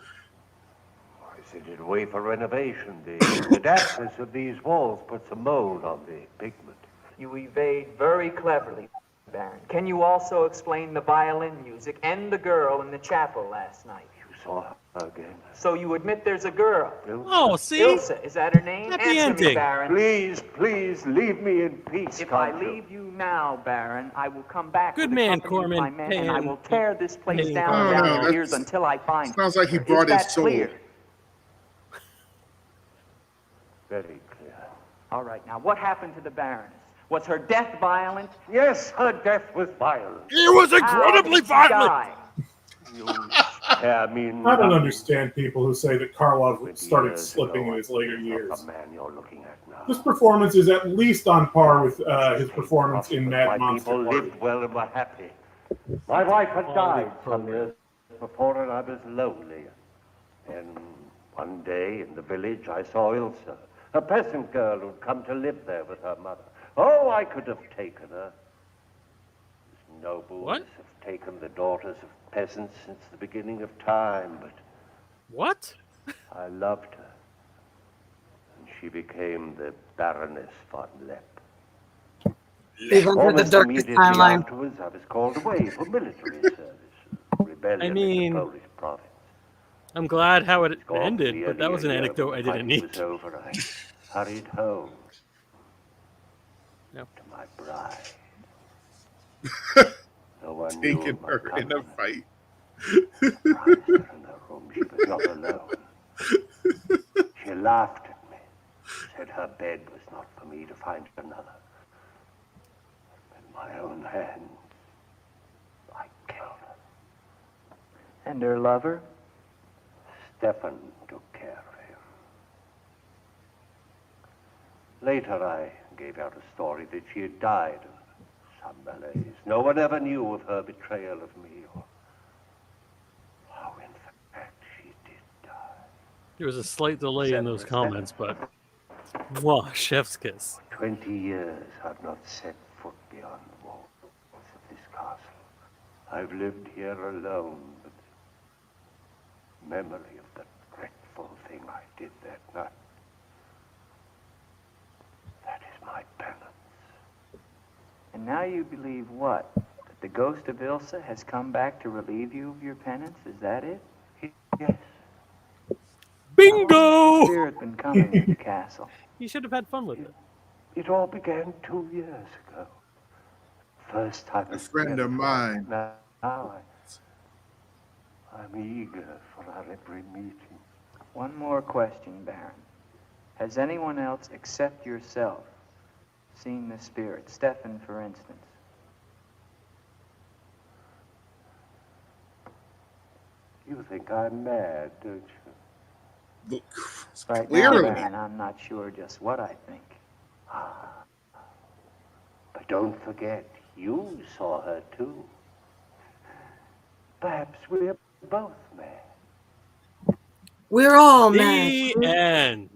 I sent it away for renovation. The dampness of these walls puts a mold on the pigment. You evade very cleverly, Baron. Can you also explain the violin music and the girl in the chapel last night? You saw her again. So you admit there's a girl? Oh, see? Ilsa, is that her name? Happy Answer ending. me, Baron. Please, please, leave me in peace. If I can't you? leave you now, Baron, I will come back Good with man, a company of Corman. my men, and I Paying- will tear this place paying- down Oh, around no, your that's- ears until I find Sounds you. like he Is brought his that soul. clear? Very clear. All right, now what happened to the Baroness? Was her death violent? Yes, her death was violent. It was How incredibly did she violent. die? You spare me I don't nothing. understand people who say that Karloff 20 started years slipping ago, in his later I was years. not the man you're looking at now. This performance is at least on par with his performance in Mad My Monster people Party. lived well and were happy. My wife had died some years before, and I was lonely. And one day in the village, I saw Ilsa, a peasant girl who'd come to live there with her mother. Oh, I could have taken her. As nobles What? have taken the daughters of peasants since the beginning of time, but What? I loved her. And she became the Baroness von Lepp. They've entered the Almost darkest immediately timeline. afterwards, I was called away for military service. Rebellion I mean- in the Polish province. I'm glad how it Gone ended, the but that was an earlier year anecdote when I the didn't fight need. was over, I hurried home. No. To my bride. No one Taking knew of my her in a coming. fight. Surprised her in her room. She was not alone. She laughed at me. Said her bed was not for me to find another. With my own hands, I killed her. And her lover? Stefan took care of him. Later, I gave out a story that she had died of some malaise. No one ever knew of her betrayal of me, or how, in fact, she did die. There was a slight delay in those comments, but wow, chef's kiss. 20 years I've not set foot beyond the walls of this castle. I've lived here alone, but memory of the dreadful thing I did that night. That is my penance. And now you believe what? That the ghost of Ilsa has come back to relieve you of your penance? Is that it? Yes. Bingo! How long has the spirit been coming to the castle? You should have had fun with it. It all began 2 years ago. First time A friend of mine. Now I'm eager for our every meeting. One more question, Baron. Has anyone else except yourself seen the spirit? Stefan, for instance. You think I'm mad, don't you? Right Clearly. now, Baron, I'm not sure just what I think. But don't forget, you saw her too. Perhaps we're both mad. We're all The mad. end.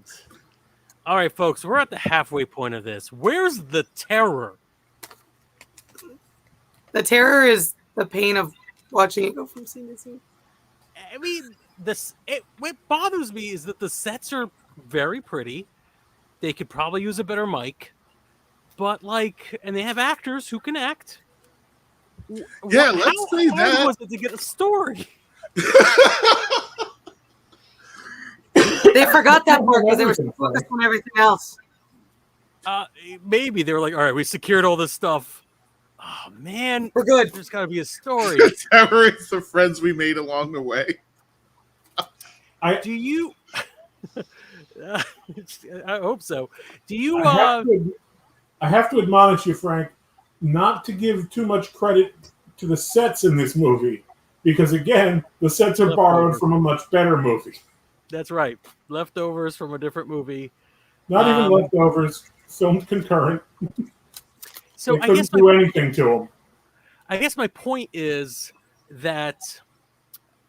All right, folks, we're at the halfway point of this. Where's the terror? The terror is the pain of watching it go from scene to scene. I mean, what bothers me is that the sets are very pretty. They could probably use a better mic, but and they have actors who can act. Yeah, let's say How hard that. was it to get a story? They forgot that part because they were so focused on everything else. Maybe they were like, all right, we secured all this stuff. Oh man, we're good. There's got to be a story. Terror is the friends we made along the way. Do you? I hope so. Do you? I have to admonish you, Frank, not to give too much credit to the sets in this movie, because again, the sets are borrowed from a much better movie. That's right. Leftovers from a different movie. Not even leftovers, filmed concurrent. So they couldn't do anything to them. I guess my point is that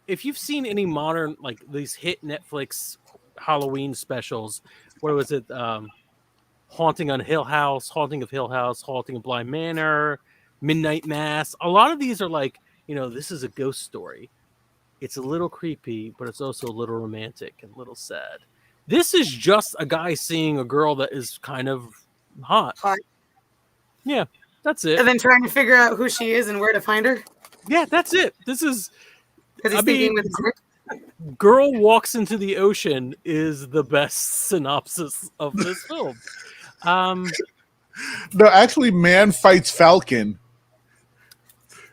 if you've seen any modern, these hit Netflix Halloween specials, what was it? Haunting of Hill House, Haunting of Bly Manor, Midnight Mass. A lot of these are this is a ghost story. It's a little creepy, but it's also a little romantic and a little sad. This is just a guy seeing a girl that is kind of hot. Yeah, that's it. And then trying to figure out who she is and where to find her. Yeah, that's it. This is. Because he's thinking with his girl walks into the ocean is the best synopsis of this film. No, actually, man fights falcon.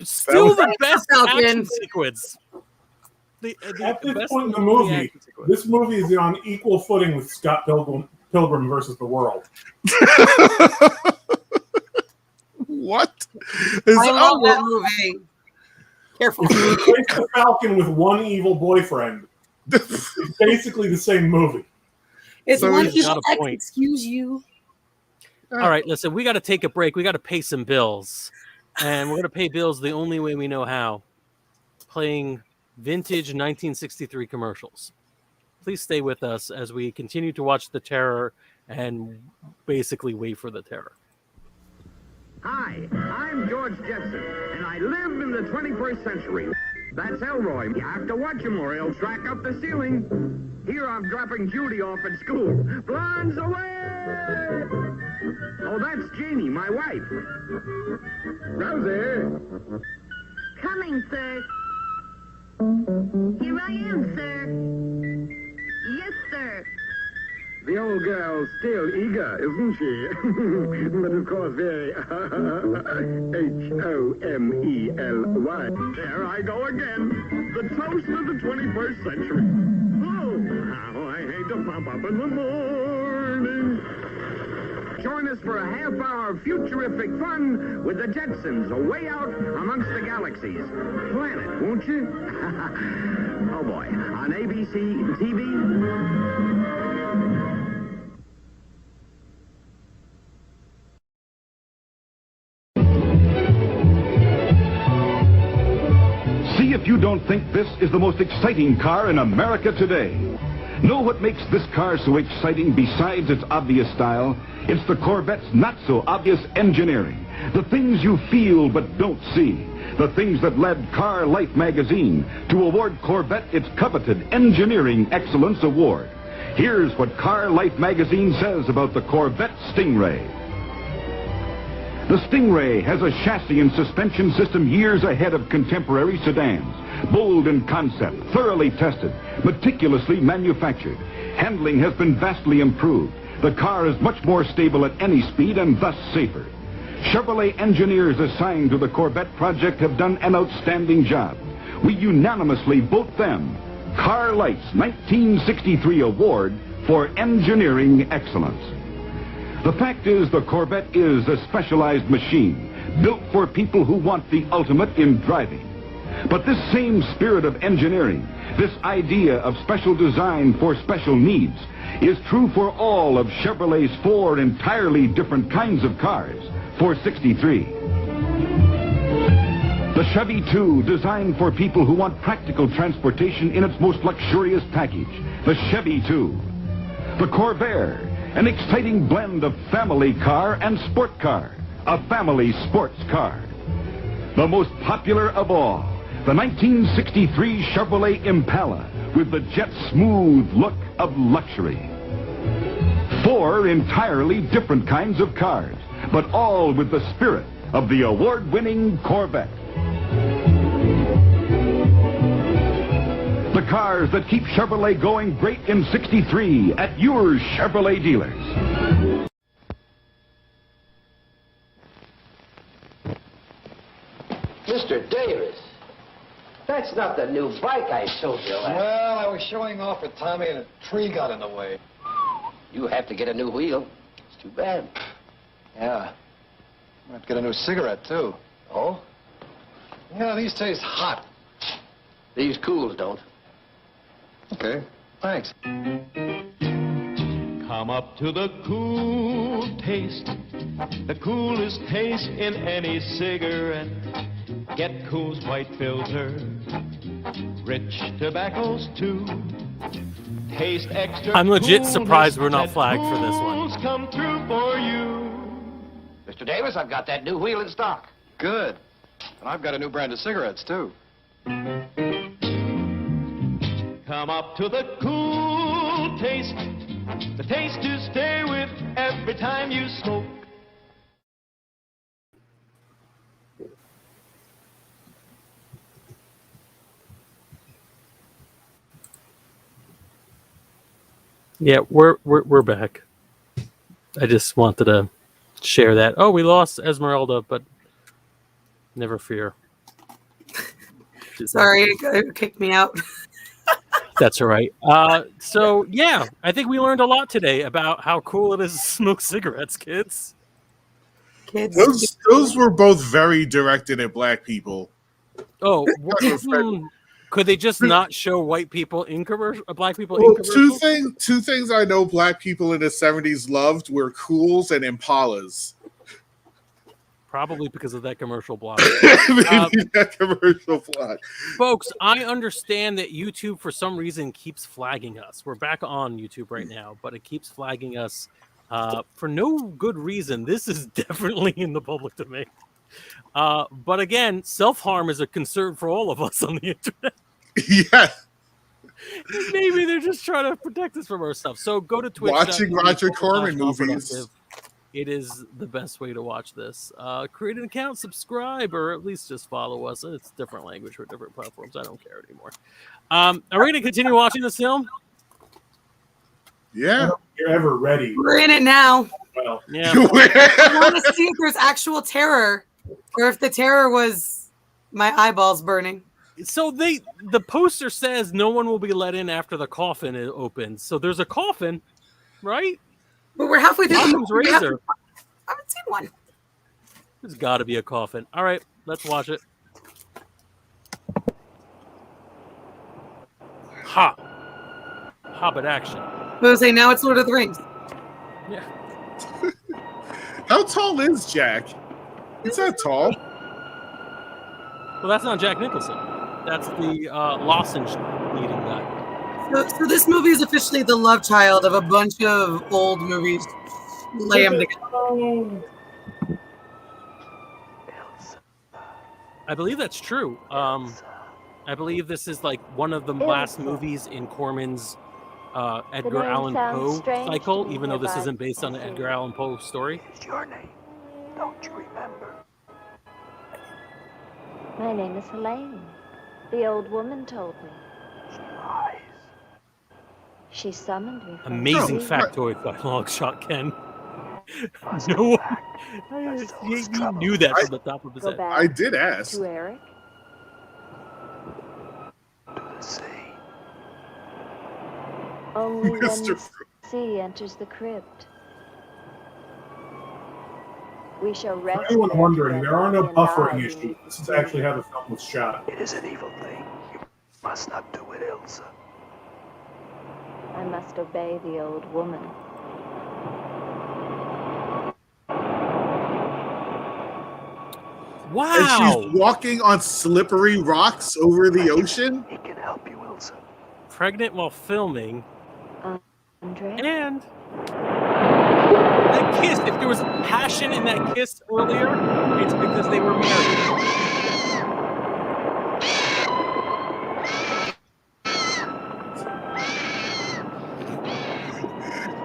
Still the best action sequence. At this point in the movie, this movie is on equal footing with Scott Pilgrim versus the World. What? I love that movie. Careful. If you replace the Falcon with one evil boyfriend, it's basically the same movie. It's So one he's evil got a ex, point. excuse you. All right, listen, we got to take a break. We got to pay some bills. And we're going to pay bills the only way we know how. Playing vintage 1963 commercials. Please stay with us as we continue to watch The Terror and basically wait for the terror. Hi, I'm George Jetson, and I live in the 21st century. That's Elroy. You have to watch him or he'll track up the ceiling. Here I'm dropping Judy off at school. Blondes away! Oh, that's Jeannie, my wife. Rosie! Coming, sir. Here I am, sir. Yes, sir. The old girl's still eager, isn't she? But of course very Homely. There I go again. The toast of the 21st century. Oh, how I hate to pop up in the morning. Join us for a half-hour of futurific fun with the Jetsons, away out amongst the galaxies. Planet, won't you? Oh, boy. On ABC TV... See if you don't think this is the most exciting car in America today. Know what makes this car so exciting besides its obvious style? It's the Corvette's not-so-obvious engineering. The things you feel but don't see. The things that led Car Life magazine to award Corvette its coveted Engineering Excellence Award. Here's what Car Life magazine says about the Corvette Stingray. The Stingray has a chassis and suspension system years ahead of contemporary sedans. Bold in concept, thoroughly tested, meticulously manufactured. Handling has been vastly improved. The car is much more stable at any speed and thus safer. Chevrolet engineers assigned to the Corvette project have done an outstanding job. We unanimously vote them Car Life's 1963 Award for Engineering Excellence. The fact is, the Corvette is a specialized machine built for people who want the ultimate in driving. But this same spirit of engineering, this idea of special design for special needs, is true for all of Chevrolet's 4 entirely different kinds of cars for 63. The Chevy 2, designed for people who want practical transportation in its most luxurious package, the Chevy 2. The Corvair, an exciting blend of family car and sport car, a family sports car. The most popular of all, the 1963 Chevrolet Impala with the jet-smooth look of luxury. 4 entirely different kinds of cars, but all with the spirit of the award-winning Corvette. The cars that keep Chevrolet going great in 63 at your Chevrolet dealers. Mr. Davis, that's not the new bike I showed you last. Well, I was showing off with Tommy and a tree got in the way. You have to get a new wheel. It's too bad. Yeah. I have to get a new cigarette, too. Oh? Yeah, these taste hot. These cools don't. Okay, thanks. Come up to the cool taste, the coolest taste in any cigarette. Get Cool's white filter, rich tobaccos too. Taste extra. I'm legit surprised we're not flagged for this one. Come through for you. Mr. Davis, I've got that new wheel in stock. Good. And I've got a new brand of cigarettes, too. Come up to the cool taste, the taste to stay with every time you smoke. Yeah, we're back. I just wanted to share that. Oh, we lost Esmeralda, but never fear. Sorry, it kicked me out. That's all right. So, yeah, I think we learned a lot today about how cool it is to smoke cigarettes, kids. Those were both very directed at black people. Oh, could they just not show white people in commercial, black people Well, in commercials? two things I know black people in the 70s loved were Cools and Impalas. Probably because of that commercial block. That commercial block. Folks, I understand that YouTube, for some reason, keeps flagging us. We're back on YouTube right now, but it keeps flagging us for no good reason. This is definitely in the public domain. But again, self-harm is a concern for all of us on the internet. Yeah. Maybe they're just trying to protect us from ourselves. So go to Twitch. Watching Roger Corman movies. It is the best way to watch this. Create an account, subscribe, or at least just follow us. It's different language for different platforms. I don't care anymore. Are we going to continue watching this film? Yeah. If you're ever ready. We're in it now. Well, yeah. I want to see if there's actual terror, or if the terror was my eyeballs burning. So the poster says no one will be let in after the coffin opens. So there's a coffin, right? But we're halfway through. Occam's razor. I haven't seen one. There's got to be a coffin. All right, let's watch it. Hobbit action. I was say now it's Lord of the Rings. Yeah. How tall is Jack? He's not tall. Well, that's not Jack Nicholson. That's the lozenge leading guy. So this movie is officially the love child of a bunch of old movies. Lay them together. I believe that's true. I believe this is like one of the last movies in Corman's Edgar name Allan sounds Poe strange to cycle, me, even though this Hereby. isn't based on an Edgar Allan Poe story. It's your name. Don't you remember? My name is Helene. The old woman told me. She lies. She summoned me from Amazing the sea. factoid by Longshot Ken. No one, he knew that from the top of his Go head. back I did ask. to Eric. To the sea. Only when Mr. the sea enters the crypt. We shall rest. For anyone there wondering, together there are no and die buffering issues. beneath This is the actually how the film was shot. It is an evil thing. You must not do it, Ilsa. I must obey the old woman. Wow! And she's walking on slippery rocks over the ocean? He can help you, Ilsa. Pregnant while filming. Andre? And that kiss, if there was passion in that kiss earlier, it's because they were married.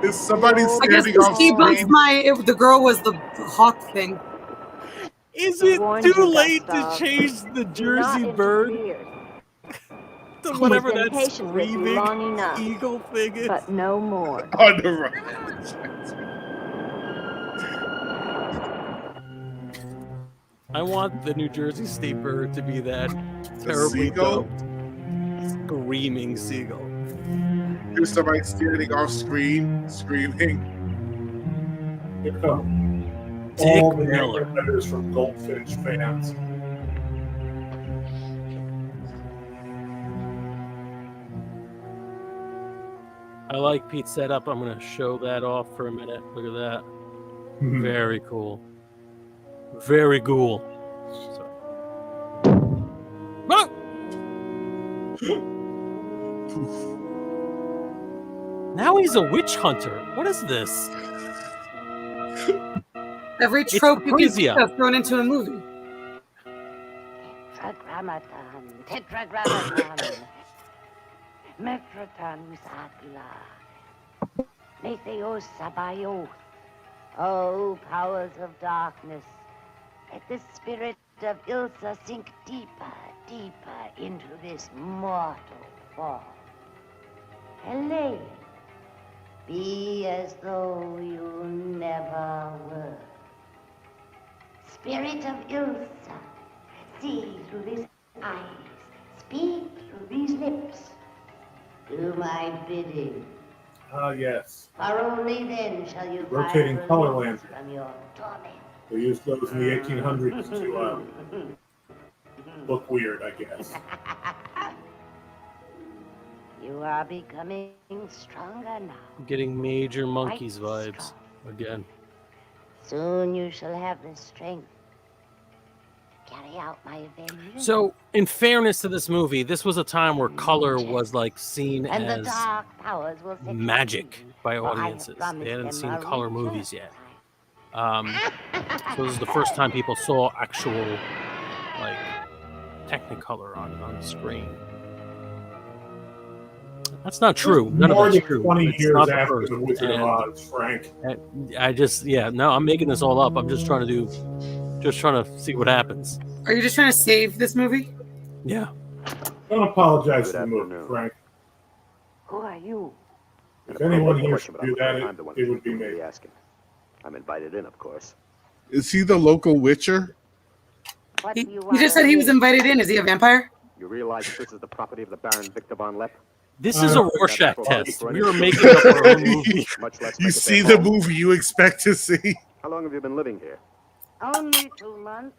Is somebody I guess standing the off speed bumps screen? the girl was the hawk thing. Is it too late to change the Jersey bird to whatever He's been that patient with you long screaming enough, eagle thing is? but no more. On the right. I want the New Jersey state bird to be that terribly seagull? doped, screaming seagull. There's somebody standing off screen screaming. Here come Dick all the Miller. angry letters from Goldfinch fans. I like Pete's setup. I'm going to show that off for a minute. Look at that. Very cool. Very cool. So. Ah! Now he's a witch hunter. What is this? Every It's trope you can think Patricia. of thrown into a movie. Tetragrammaton, tetragrammaton. Metroton usagla. Metheos sabayoth. Oh, powers of darkness, let the spirit of Ilsa sink deeper, deeper into this mortal form. Helene, be as though you never were. Spirit of Ilsa, see through these eyes, speak through these lips. Do my bidding. Ah, yes. For only then shall you Rotating find color release lantern. from your torment. They used those in the 1800s to look weird, I guess. You are becoming stronger now. I'm getting major monkeys vibes again. Soon you shall have the strength to carry out my vengeance. So, in fairness to this movie, this was a time where color was like seen And the as dark powers will set you magic free, by for I have audiences. promised They hadn't them seen a color richer movies yet. So this is the first time people saw actual, like, Technicolor on screen. That's not true. None More of than that's true. 20 It's years not the after first. The Wizard of And Oz, Frank. I just, I'm making this all up. I'm just trying to see what happens. Are you just trying to save this movie? Yeah. Don't apologize Good for the movie, afternoon. Frank. Who are you? If anyone here Question, should but do that, I'm the one it would be who me. asking. I'm invited in, of course. Is he the local witcher? What He do you want? just said he was invited in. Is he a vampire? You realize that this is the property of the Baron Victor von Lepp? This is a Uh, Rorschach test. We were making up our own movie. Much less You make it see their the home. movie you expect to see. How long have you been living here? Only 2 months.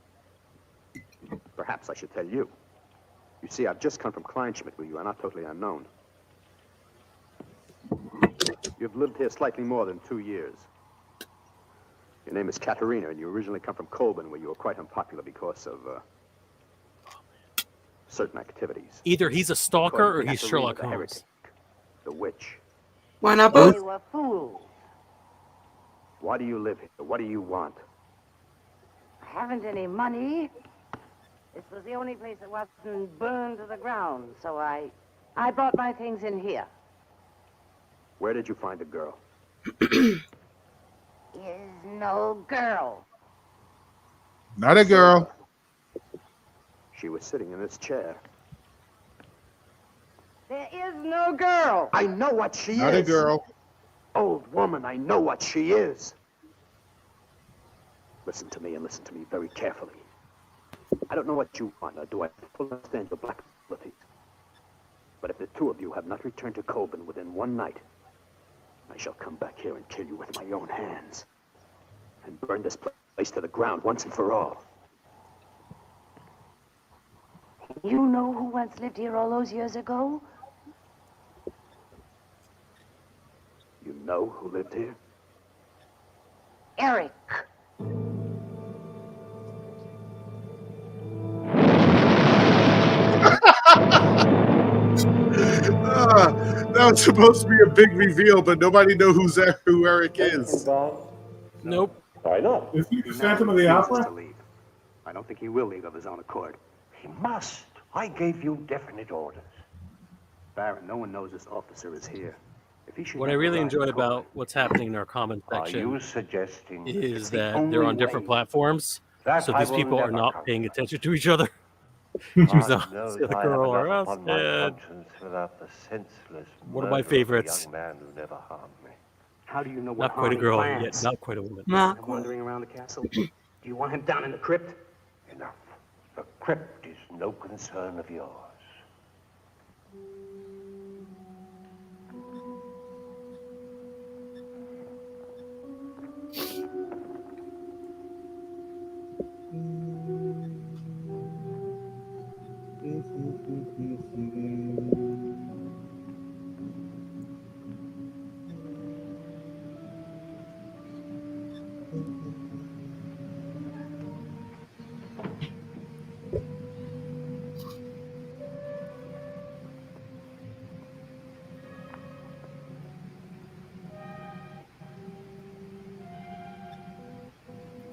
Perhaps I should tell you. You see, I've just come from Kleinschmidt, where you are not totally unknown. You've lived here slightly more than 2 years. Your name is Katerina, and you originally come from Colburn, where you were quite unpopular because of certain activities. Either he's a stalker or According to he's Katerina, Sherlock the Holmes. heretic, the witch. Why not They both? were fools. Why do you live here? What do you want? I haven't any money. This was the only place that wasn't burned to the ground, so I brought my things in here. Where did you find the girl? Is no girl. Not a girl. She was sitting in this chair. There is no girl. I know what she is. Not a girl. Old woman, I know what she is. Listen to me and listen to me very carefully. I don't know what you want, nor do I fully understand your black abilities. But if the two of you have not returned to Coburn within one night, I shall come back here and kill you with my own hands. And burn this place to the ground once and for all. You know who once lived here all those years ago? You know who lived here? Eric. That was supposed to be a big reveal, but nobody knows who Eric is. Nope. Why not? Is he the Phantom of the Opera? To leave. I don't think he will leave of his own accord. He must. I gave you definite orders. Baron, no one knows this officer is here. If he should What I really enjoy about what's happening in our comment Are section you suggesting is it's the that only they're on different way? platforms, That so I these will people are never not come paying to. attention to each other. God Choose knows the I have girl or enough us. upon my And conscience without the senseless one of my murder favorites. a young man who never harmed me. How do you know what Not quite a harm he girl plans? yet, not quite a woman. Nah. Wandering around the castle? Do you want him down in the crypt? Enough. The crypt is no concern of yours.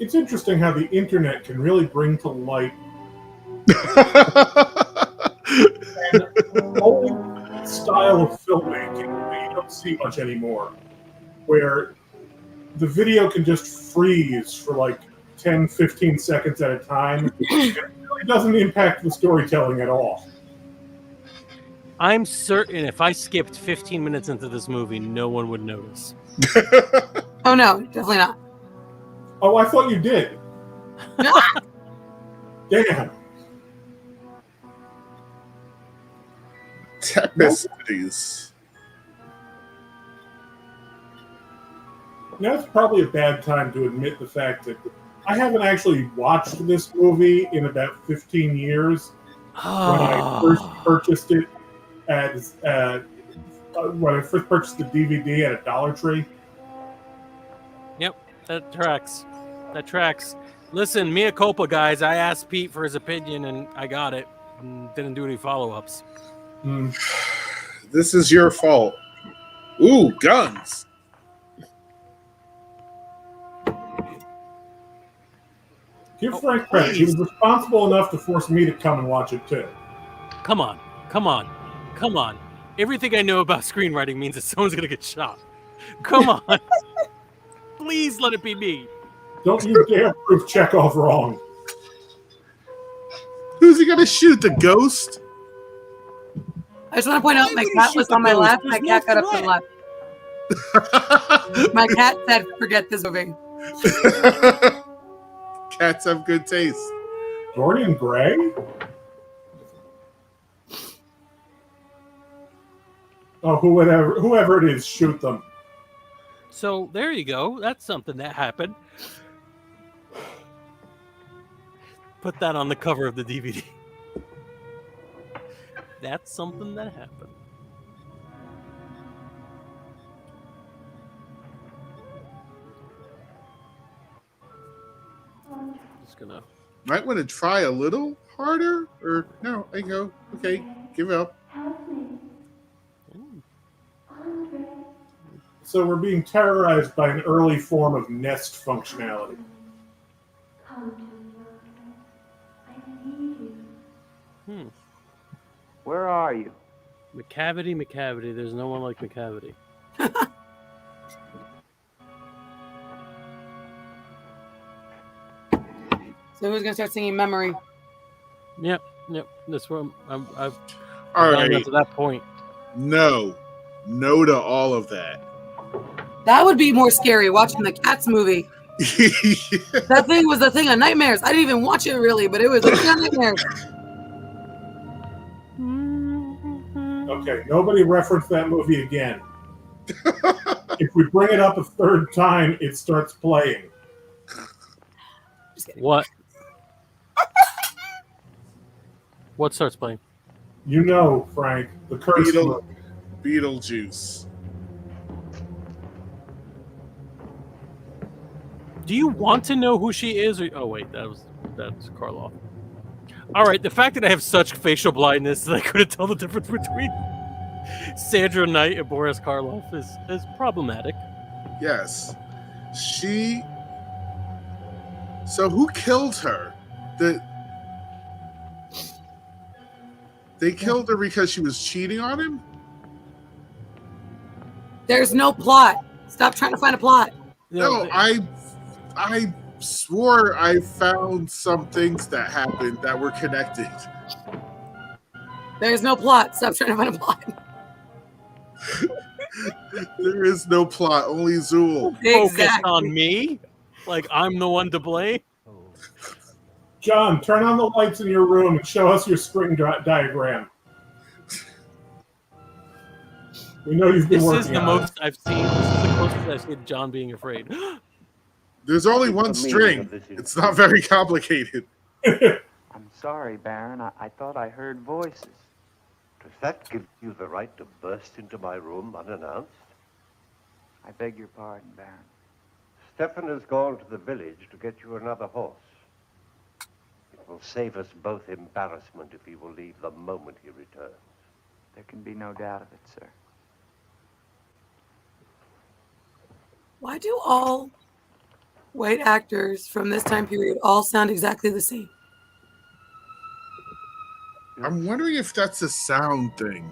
It's interesting how the internet can really bring to light an old style of filmmaking that you don't see much anymore, where the video can just freeze for like 10, 15 seconds at a time. And it really doesn't impact the storytelling at all. I'm certain if I skipped 15 minutes into this movie, no one would notice. Oh no, definitely not. Oh, I thought you did. Damn. Tapestries. Now it's probably a bad time to admit the fact that I haven't actually watched this movie in about 15 years. When I first purchased it as when I first purchased the DVD at a Dollar Tree. Yep, that tracks. That tracks. Listen, mea culpa, guys. I asked Pete for his opinion, and I got it. And didn't do any follow-ups. This is your fault. Ooh, guns. Give Frank credit. He was responsible enough to force me to come and watch it too. Come on. Come on. Come on. Everything I know about screenwriting means that someone's going to get shot. Come on. Please let it be me. Don't you dare prove Chekhov wrong. Who's he gonna shoot? The ghost? I just want to point out my cat was on my left. My cat got up to the left. My cat said, forget this movie. Cats have good taste. Dorian Gray? Oh, whoever it is, shoot them. So there you go. That's something that happened. Put that on the cover of the DVD. That's something that happened. Just gonna. Might want to try a little harder, or no? I go. Okay, give up. So we're being terrorized by an early form of Nest functionality. are you? McCavity. There's no one like McCavity. So who's gonna start singing "Memory"? Yep. That's what I've All gotten right. up to that point. No to all of that. That would be more scary. Watching the Cats movie. That thing was the thing of nightmares. I didn't even watch it really, but it was the thing of nightmares. Okay, nobody reference that movie again. If we bring it up a third time, it starts playing. What? What starts playing? You know, Frank, the curse movie. Beetlejuice. Do you want to know who she is? Or, oh wait, that's Karloff. All right, the fact that I have such facial blindness that I couldn't tell the difference between Sandra Knight and Boris Karloff is problematic. Yes. So who killed her? They killed her because she was cheating on him? There's no plot. Stop trying to find a plot. No, I swore I found some things that happened that were connected. There's no plot. Stop trying to find a plot. There is no plot, only Zool. Focus on me? Like I'm the one to blame? John, turn on the lights in your room and show us your string diagram. We know you've been working on it. This is the most I've seen. This is the closest I've seen John being afraid. There's only one string. It's not very complicated. I'm sorry, Baron. I thought I heard voices. Does that give you the right to burst into my room unannounced? I beg your pardon, Baron. Stefan has gone to the village to get you another horse. It will save us both embarrassment if he will leave the moment he returns. There can be no doubt of it, sir. Why do all white actors from this time period all sound exactly the same? I'm wondering if that's a sound thing.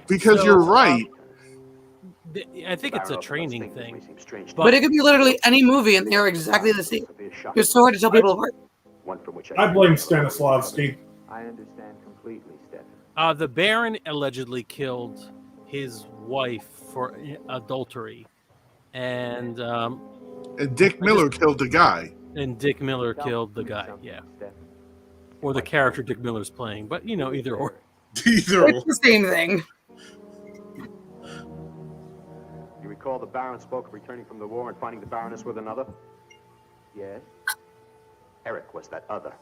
Because you're right. I think it's a training thing. But it could be literally any movie and they are exactly the same. It's so hard to tell people apart. I blame Stanislavski. I understand completely, Stefan. The Baron allegedly killed his wife for adultery. And Dick Miller killed the guy. And Dick Miller killed the guy, yeah. Or the character Dick Miller's playing, but either or. It's the same thing. You recall the Baron spoke of returning from the war and finding the Baroness with another? Yes. Eric was that other.